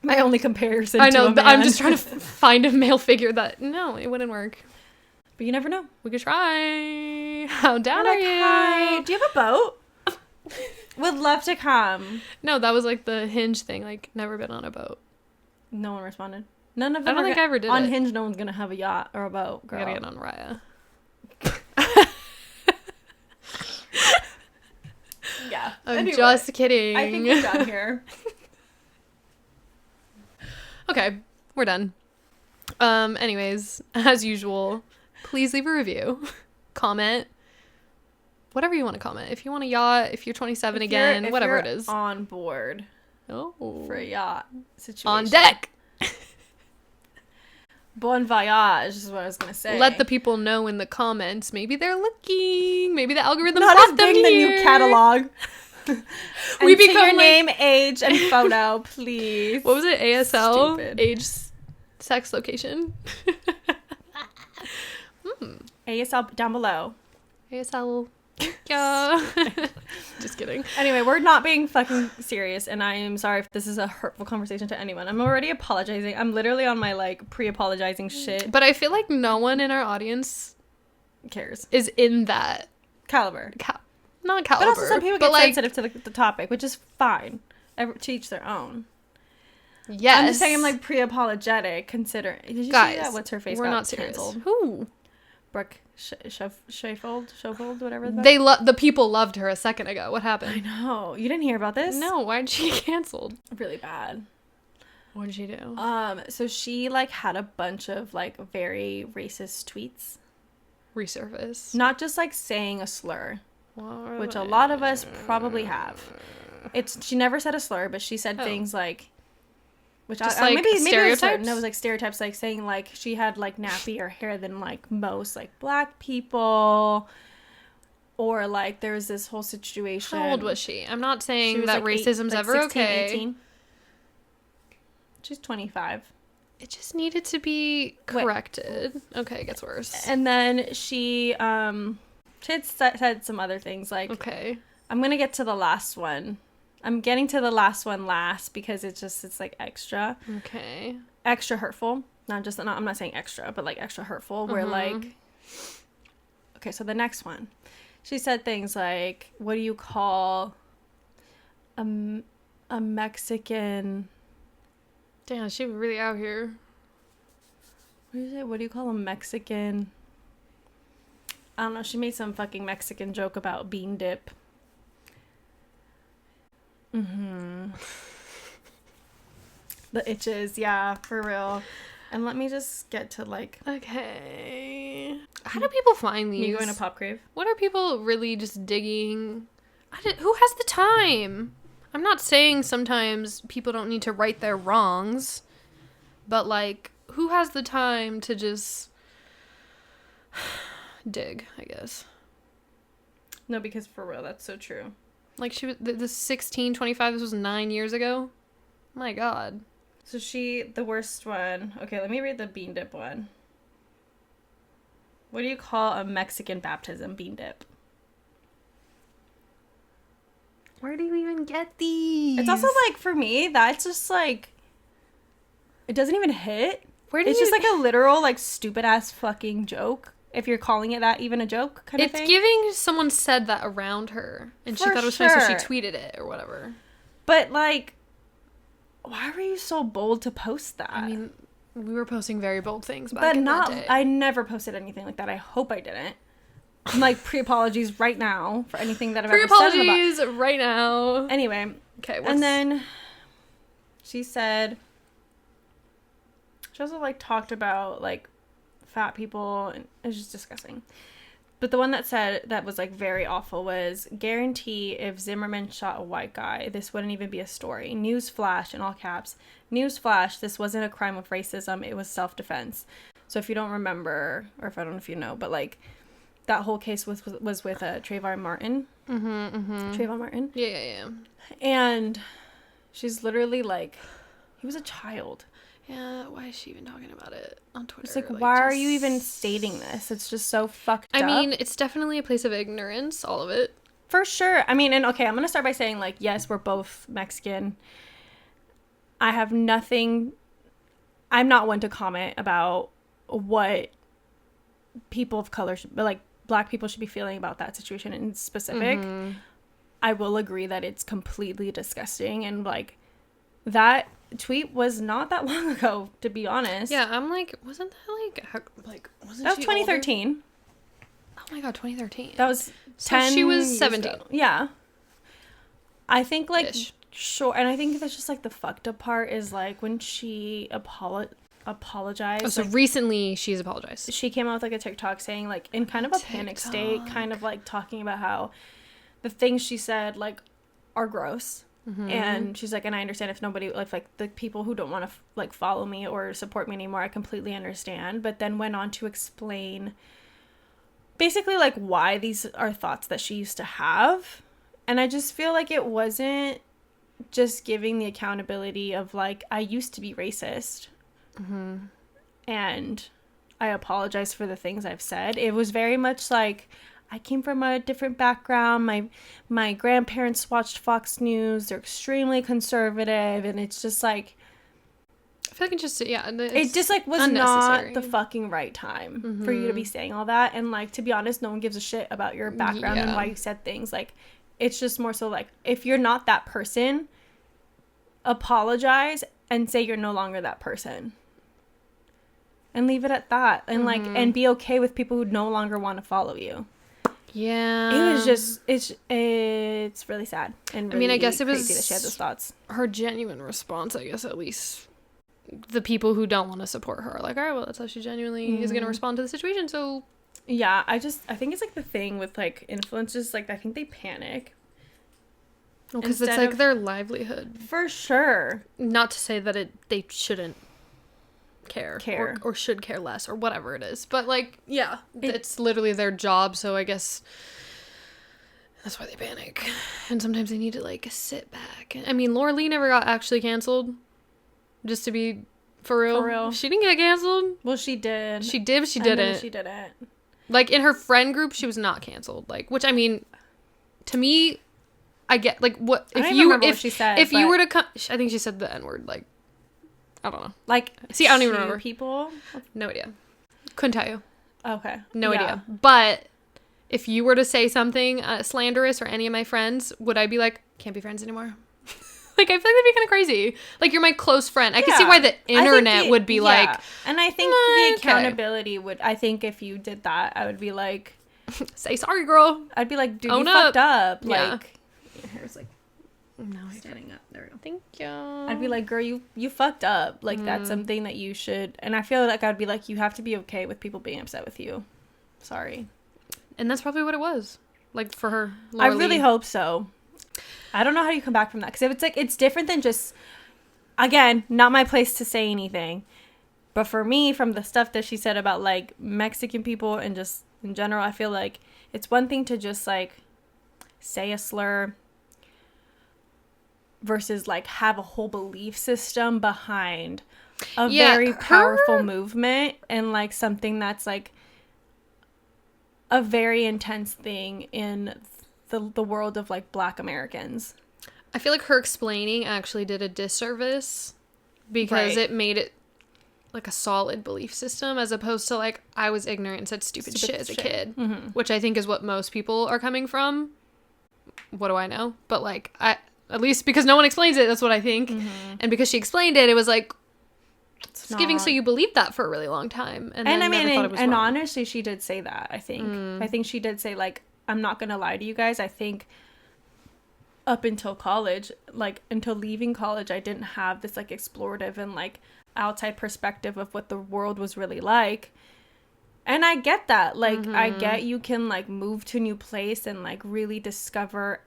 B: my only comparison.
A: I know.
B: To a man.
A: I'm just trying to find a male figure that it wouldn't work.
B: But you never know.
A: We could try. How down
B: are
A: you?
B: Hi. Do you have a boat? Would love to come.
A: No, that was like the Hinge thing. Like never been on a boat.
B: No one responded. None of them.
A: I don't think I ever did.
B: On Hinge, no one's gonna have a yacht or a boat. Girl.
A: I gotta get on Raya.
B: Yeah.
A: I'm just kidding.
B: I think we're done here.
A: Okay, we're done. Anyways, as usual, please leave a review, comment, whatever you want to comment. If you want a yacht, if you're 27 again, whatever it is.
B: On board.
A: Oh.
B: For a yacht situation.
A: On deck.
B: Bon voyage is what I was gonna say.
A: Let the people know in the comments. Maybe they're looking. Maybe the algorithm
B: not
A: brought
B: as
A: them
B: big
A: here.
B: The new catalog.
A: We become
B: your name, age, and photo, please.
A: What was it? ASL?
B: Stupid.
A: Age, sex, location.
B: ASL down below.
A: ASL. Yeah. Just kidding.
B: Anyway, we're not being fucking serious, and I am sorry if this is a hurtful conversation to anyone. I'm already apologizing. I'm literally on my like pre-apologizing shit.
A: But I feel like no one in our audience
B: cares.
A: Is in that
B: caliber.
A: Not caliber.
B: But also some people get sensitive to the topic, which is fine. To each their own.
A: Yes.
B: I'm just saying I'm like pre-apologetic considering. Did you
A: Guys,
B: see that? What's her face?
A: We're
B: got
A: not serious.
B: canceled.
A: Who?
B: Brooke Schofield, whatever.
A: The people loved her a second ago. What happened?
B: I know. You didn't hear about this?
A: No. Why did she get canceled?
B: Really bad.
A: What did she do?
B: So she like had a bunch of like very racist tweets.
A: Resurface.
B: Not just like saying a slur, which a lot of us probably have. She never said a slur, but she said things like, which
A: just
B: I
A: like
B: maybe
A: stereotypes.
B: No, it was like stereotypes, like saying like she had like nappier hair than like most like black people, or like there was this whole situation.
A: How old was she? I'm not saying
B: was,
A: that
B: like,
A: racism's ever
B: 16,
A: okay.
B: 18. She's 25.
A: It just needed to be corrected. Okay, it gets worse.
B: And then she had said some other things like,
A: okay,
B: I'm gonna get to the last one. I'm getting to the last one last because it's like extra hurtful. I'm not saying extra, but like extra hurtful. Where like, okay, so the next one, she said things like, what do you call a Mexican?
A: Damn, she really out here.
B: What do you call a Mexican? I don't know. She made some fucking Mexican joke about bean dip. The itches, yeah, for real. And let me just get to like.
A: Okay. How do people find these?
B: Me going to Pop Crave.
A: What are people really just digging? Who has the time? I'm not saying sometimes people don't need to right their wrongs, but like, who has the time to just dig, I guess?
B: No, because for real, that's so true.
A: Like, she was the 16, 25, this was 9 years ago. My God.
B: So the worst one. Okay, let me read the bean dip one. What do you call a Mexican baptism bean dip?
A: Where do you even get these?
B: It's also like, for me, that's just like, it doesn't even hit. It's just like a literal, like, stupid ass fucking joke. If you're calling it that, even a joke kind of thing.
A: It's giving someone said that around her, and she thought it was funny, so she tweeted it or whatever.
B: But like, why were you so bold to post that?
A: I mean, we were posting very bold things back in that day.
B: I never posted anything like that. I hope I didn't. I'm like, pre-apologies right now for anything that I've ever said about.
A: Pre-apologies right now.
B: Anyway.
A: Okay,
B: and then she said, she also like talked about like fat people, and it was just disgusting. But the one that was like very awful was, guarantee if Zimmerman shot a white guy, this wouldn't even be a story. Newsflash, in all caps. Newsflash, this wasn't a crime of racism, it was self-defense. So if you don't remember, or if I don't know if you know, but like that whole case was with Trayvon Martin. Trayvon Martin.
A: Yeah.
B: And she's literally like, he was a child.
A: Yeah, why is she even talking about it on Twitter?
B: It's like why are you even stating this? It's just so fucked up.
A: I mean, it's definitely a place of ignorance, all of it.
B: For sure. I mean, and okay, I'm going to start by saying, like, yes, we're both Mexican. I have nothing... I'm not one to comment about what people of color, like, black people should be feeling about that situation in specific. I will agree that it's completely disgusting, and, like, that tweet was not that long ago, to be honest.
A: Yeah, I'm like, wasn't that wasn't
B: that was
A: she
B: 2013.
A: Older? Oh my God, 2013.
B: That was
A: 10 she was 17.
B: Yeah. I think, like,
A: Ish.
B: sure, and I think that's just, like, the fucked up part is, like, when she apologized.
A: Oh, so
B: like,
A: recently she's apologized.
B: She came out with, like, a TikTok saying, like, in kind of a panic state, kind of, like, talking about how the things she said, like, are gross. And she's like, and I understand if nobody, like the people who don't want to, like, follow me or support me anymore, I completely understand. But then went on to explain basically, like, why these are thoughts that she used to have. And I just feel like it wasn't just giving the accountability of, like, I used to be racist. And I apologize for the things I've said. It was very much like, I came from a different background. My grandparents watched Fox News. They're extremely conservative, and it's just like,
A: I feel like it just
B: it just like was not the fucking right time for you to be saying all that. And, like, to be honest, no one gives a shit about your background and why you said things. Like, it's just more so like, if you're not that person, apologize and say you're no longer that person. And leave it at that. And like, and be okay with people who no longer want to follow you.
A: Yeah.
B: It was just, it's really sad. And really,
A: I mean, I guess it was
B: crazy that she had those thoughts.
A: Her genuine response, I guess, at least. The people who don't want to support her are like, all right, well, that's how she genuinely is going to respond to the situation, so.
B: Yeah, I think it's like the thing with like influencers, like I think they panic.
A: Because it's like their livelihood.
B: For sure.
A: Not to say that they shouldn't care. Or should care less or whatever it is. But like, yeah, it's literally their job, so I guess that's why they panic. And sometimes they need to like sit back. I mean, Laura Lee never got actually canceled. Just to be for real. She didn't get canceled.
B: Well, she did.
A: She did, but she didn't.
B: She didn't.
A: Like, in her friend group, she was not canceled. Like, which, I mean, to me, I get, like, what, if you,
B: what she said,
A: if you were to come, I think she said the N-word, like, I don't know.
B: Like,
A: see, I don't even remember.
B: People?
A: No idea. Couldn't tell you.
B: Okay.
A: No idea. But if you were to say something slanderous or any of my friends, would I be like, can't be friends anymore? Like, I feel like that'd be kind of crazy. Like, you're my close friend. I can see why the internet would be like...
B: And I think the accountability would... I think if you did that, I would be like...
A: Say sorry, girl.
B: I'd be like, dude, you fucked up.
A: Yeah.
B: Like... Your hair's like...
A: No,
B: standing up. There we go.
A: Thank you.
B: I'd be like, girl, you fucked up. Like, that's something that you should... And I feel like I'd be like, you have to be okay with people being upset with you. Sorry.
A: And that's probably what it was. Like, for her.
B: I really hope so. I don't know how you come back from that, because if it's like, it's different than just, again, not my place to say anything, but for me, from the stuff that she said about like Mexican people and just in general, I feel like it's one thing to just like say a slur versus like have a whole belief system behind a very powerful movement and like something that's like a very intense thing in the world of like Black Americans.
A: I feel like her explaining actually did a disservice because it made it like a solid belief system as opposed to like I was ignorant and said stupid shit as a kid, which I think is what most people are coming from. What do I know? But like at least because no one explains it, that's what I think. And because she explained it, it was like it's giving so you believed that for a really long time and I mean never thought it was wrong.
B: Honestly she did say that. I think she did say like I'm not gonna lie to you guys. I think up until college, like until leaving college, I didn't have this like explorative and like outside perspective of what the world was really like. And I get that. Like I get you can like move to a new place and like really discover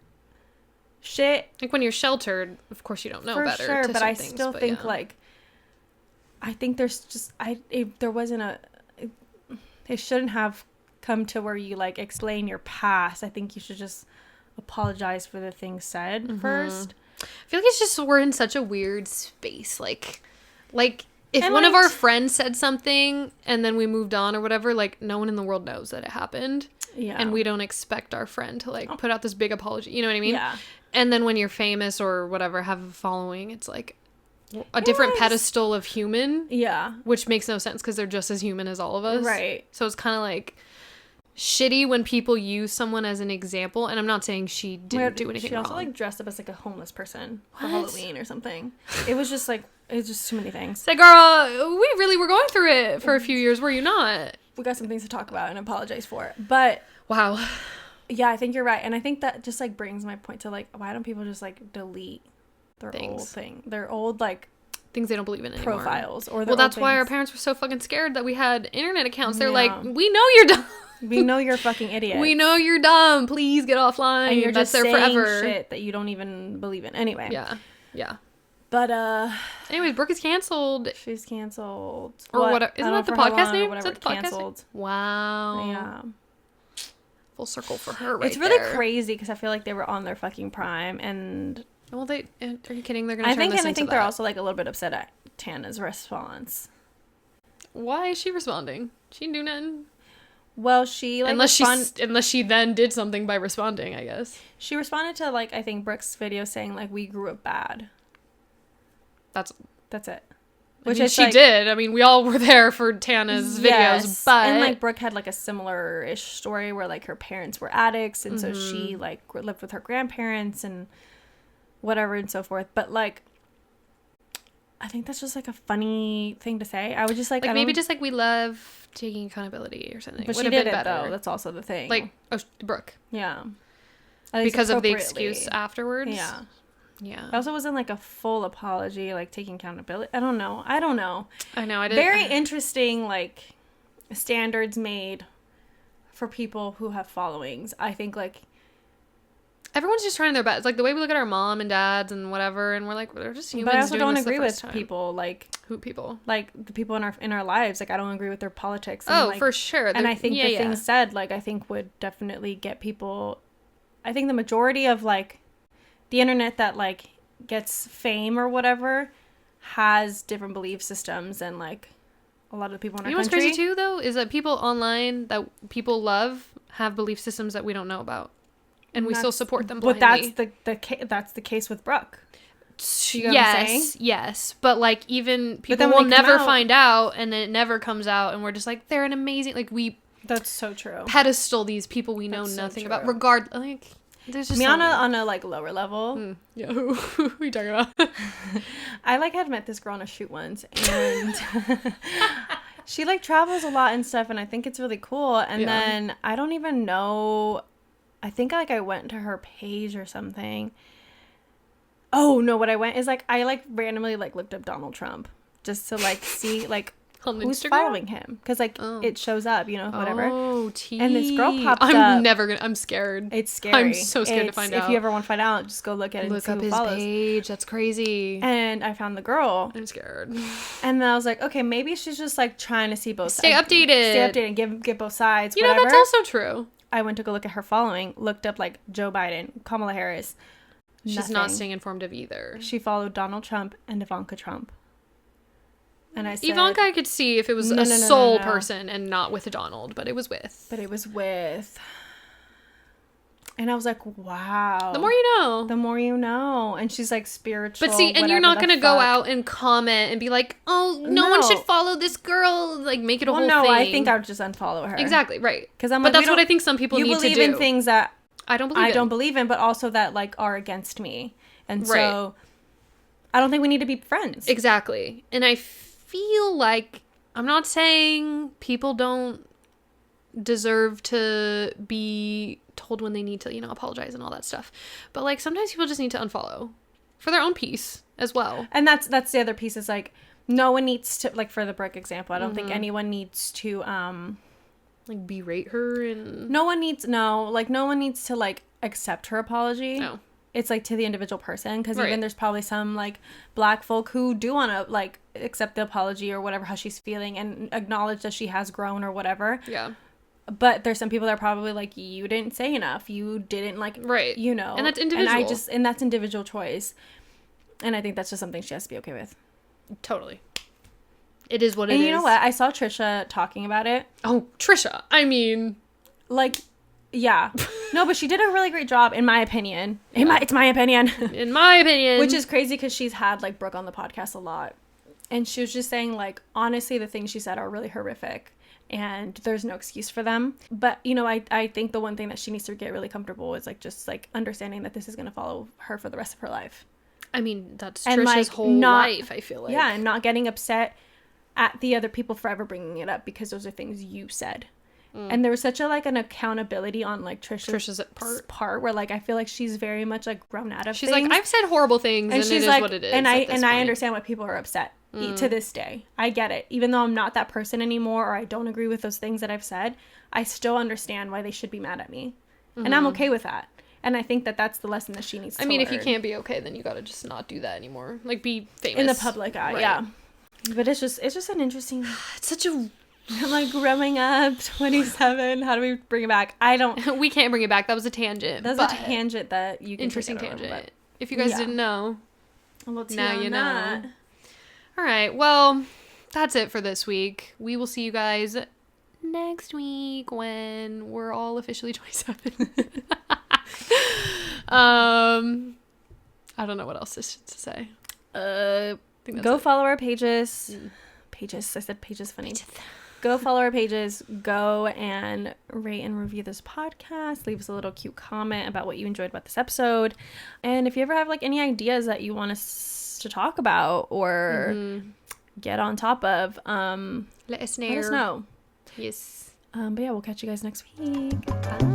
B: shit.
A: Like when you're sheltered, of course you don't know better.
B: For sure, but I still think like I think there's just it shouldn't have come to where you like explain your past. I think you should just apologize for the things said first.
A: I feel like it's just we're in such a weird space. Like if one of our friends said something and then we moved on or whatever, like no one in the world knows that it happened. Yeah. And we don't expect our friend to like put out this big apology. You know what I mean? Yeah. And then when you're famous or whatever, have a following, it's like a different pedestal of human. Yeah. Which makes no sense because they're just as human as all of us. Right. So it's kind of like shitty when people use someone as an example, and I'm not saying she didn't do anything wrong.
B: She also like dressed up as like a homeless person for Halloween or something. It was just too many things.
A: It's like, girl, we really were going through it for a few years, were you not?
B: We got some things to talk about and apologize for. But
A: wow.
B: Yeah, I think you're right. And I think that just like brings my point to like, why don't people just like delete their old like
A: things they don't believe in anymore.
B: Profiles or
A: that's why our parents were so fucking scared that we had internet accounts. They're like, we know you're dumb.
B: We know you're a fucking idiot.
A: We know you're dumb. Please get offline.
B: And you're just there forever. Shit that you don't even believe in. Anyway.
A: Yeah.
B: But
A: anyways, Brooke is canceled.
B: She's canceled.
A: Or what? Isn't that the podcast name? Is that the podcast name? Wow.
B: Yeah.
A: Full circle for her, right?
B: It's really crazy because I feel like they were on their fucking prime, and
A: well, are you kidding? They're gonna turn this into
B: I think they're also like a little bit upset at Tana's response.
A: Why is she responding? She didn't do nothing.
B: Well, she like
A: unless she then did something by responding, I guess.
B: She responded to like I think Brooke's video saying like we grew up bad. That's it.
A: Which she did. I mean, we all were there for Tana's videos, but
B: and like Brooke had like a similar-ish story where like her parents were addicts, and so she like lived with her grandparents and whatever and so forth. But like, I think that's just like a funny thing to say. I would just like
A: maybe just like we love taking accountability or something.
B: But she did it though. That's also the thing.
A: Like Brooke.
B: Yeah.
A: Because of the excuse afterwards.
B: Yeah.
A: Yeah.
B: It also wasn't like a full apology, like taking accountability. I don't know. I know.
A: I didn't.
B: Very interesting, like, standards made for people who have followings. I think, like,
A: everyone's just trying their best. Like the way we look at our mom and dads and whatever, and we're like, they're just humans.
B: But I also
A: doing
B: don't
A: this
B: agree
A: the first
B: with
A: time.
B: people like
A: who people
B: like the people in our lives. Like I don't agree with their politics. And,
A: oh,
B: like,
A: for sure.
B: And I think the things said, like I think would definitely get people. I think the majority of like the internet that like gets fame or whatever has different belief systems and like a lot of the people in our country.
A: What's crazy too though is that people online that people love have belief systems that we don't know about, and we still support them blindly.
B: But that's the case with Brooke. You know what I'm saying?
A: Yes, but like even people will never find out, and then it never comes out, and we're just like they're an amazing
B: That's so true.
A: Pedestal these people we know nothing about. Regardless, like there's just
B: on a like lower level.
A: Yeah, who are you talking about?
B: I like had met this girl on a shoot once, and she like travels a lot and stuff, and I think it's really cool. And then I don't even know. I think like I went to her page or something. Oh no, what I went is like I like randomly like looked up Donald Trump just to like see like who's following him, because like it shows up, you know, whatever.
A: Oh,
B: and this girl popped up.
A: I'm scared.
B: It's scary.
A: I'm so scared to find out.
B: If you ever want to find out, just go look at it. Look up his page.
A: That's crazy.
B: And I found the girl.
A: I'm scared.
B: And then I was like, okay, maybe she's just like trying to see both sides.
A: Stay updated
B: and give both sides.
A: You know, that's also true.
B: I went to go look at her following. Looked up like Joe Biden, Kamala Harris.
A: She's not staying informed of either.
B: She followed Donald Trump and Ivanka Trump. And I said,
A: Ivanka I could see if it was a sole person and not with Donald, but it was with. And
B: I was like, wow.
A: The more you know.
B: The more you know. And she's like spiritual.
A: But see, and you're not going to go out and comment and be like, oh, no one should follow this girl. Like, make it a whole thing.
B: No, I think I would just unfollow her.
A: Exactly, right.
B: But
A: that's what I think some people need to do.
B: You believe in things that
A: I don't believe in,
B: but also that like are against me. And so I don't think we need to be friends.
A: Exactly. And I feel like, I'm not saying people don't deserve to be told when they need to, you know, apologize and all that stuff, but like sometimes people just need to unfollow for their own peace as well.
B: And that's the other piece, is like no one needs to, like for the Brooke example, I don't think anyone needs to
A: like berate her, and
B: no one needs to like accept her apology.
A: No.
B: It's like to the individual person, because even there's probably some like black folk who do want to like accept the apology or whatever, how she's feeling, and acknowledge that she has grown or whatever.
A: Yeah.
B: But there's some people that are probably like, you didn't say enough, you didn't like, you know,
A: and that's individual.
B: And that's individual choice, and I think that's just something she has to be okay with.
A: Totally. It is what it is.
B: And you know what? I saw Trisha talking about it.
A: Oh, Trisha. I mean,
B: like, yeah. No, but she did a really great job, in my opinion. It's my opinion.
A: In my opinion.
B: Which is crazy, because she's had, like, Brooke on the podcast a lot. And she was just saying, like, honestly, the things she said are really horrific. And there's no excuse for them. But, you know, I think the one thing that she needs to get really comfortable with is, like, just, like, understanding that this is going to follow her for the rest of her life.
A: I mean, that's Trisha's whole life, I feel like.
B: Yeah, and not getting upset at the other people forever bringing it up, because those are things you said. And there was such a like an accountability on like Trisha's part where like I feel like she's very much like grown out of
A: she's
B: things.
A: Like, I've said horrible things, and she's it is what it is.
B: And I understand why people are upset to this day. I get it. Even though I'm not that person anymore, or I don't agree with those things that I've said, I still understand why they should be mad at me. And I'm okay with that. And I think that that's the lesson that she needs to learn.
A: If you can't be okay, then you gotta just not do that anymore. Like, be famous.
B: In the public eye, yeah. But it's just an interesting...
A: It's such a...
B: I'm like, growing up, 27, how do we bring it back? I don't...
A: We can't bring it back. That was a tangent.
B: That was a tangent that you can...
A: Interesting tangent. If you guys didn't know,
B: now you know.
A: All right, well, that's it for this week. We will see you guys next week when we're all officially 27. I don't know what else to say.
B: Go follow our pages. Pages. I said pages funny. Go follow our pages. Go and rate and review this podcast. Leave us a little cute comment about what you enjoyed about this episode. And if you ever have like any ideas that you want us to talk about or get on top of,
A: let us know.
B: Let us know.
A: Yes.
B: But yeah, we'll catch you guys next week. Bye.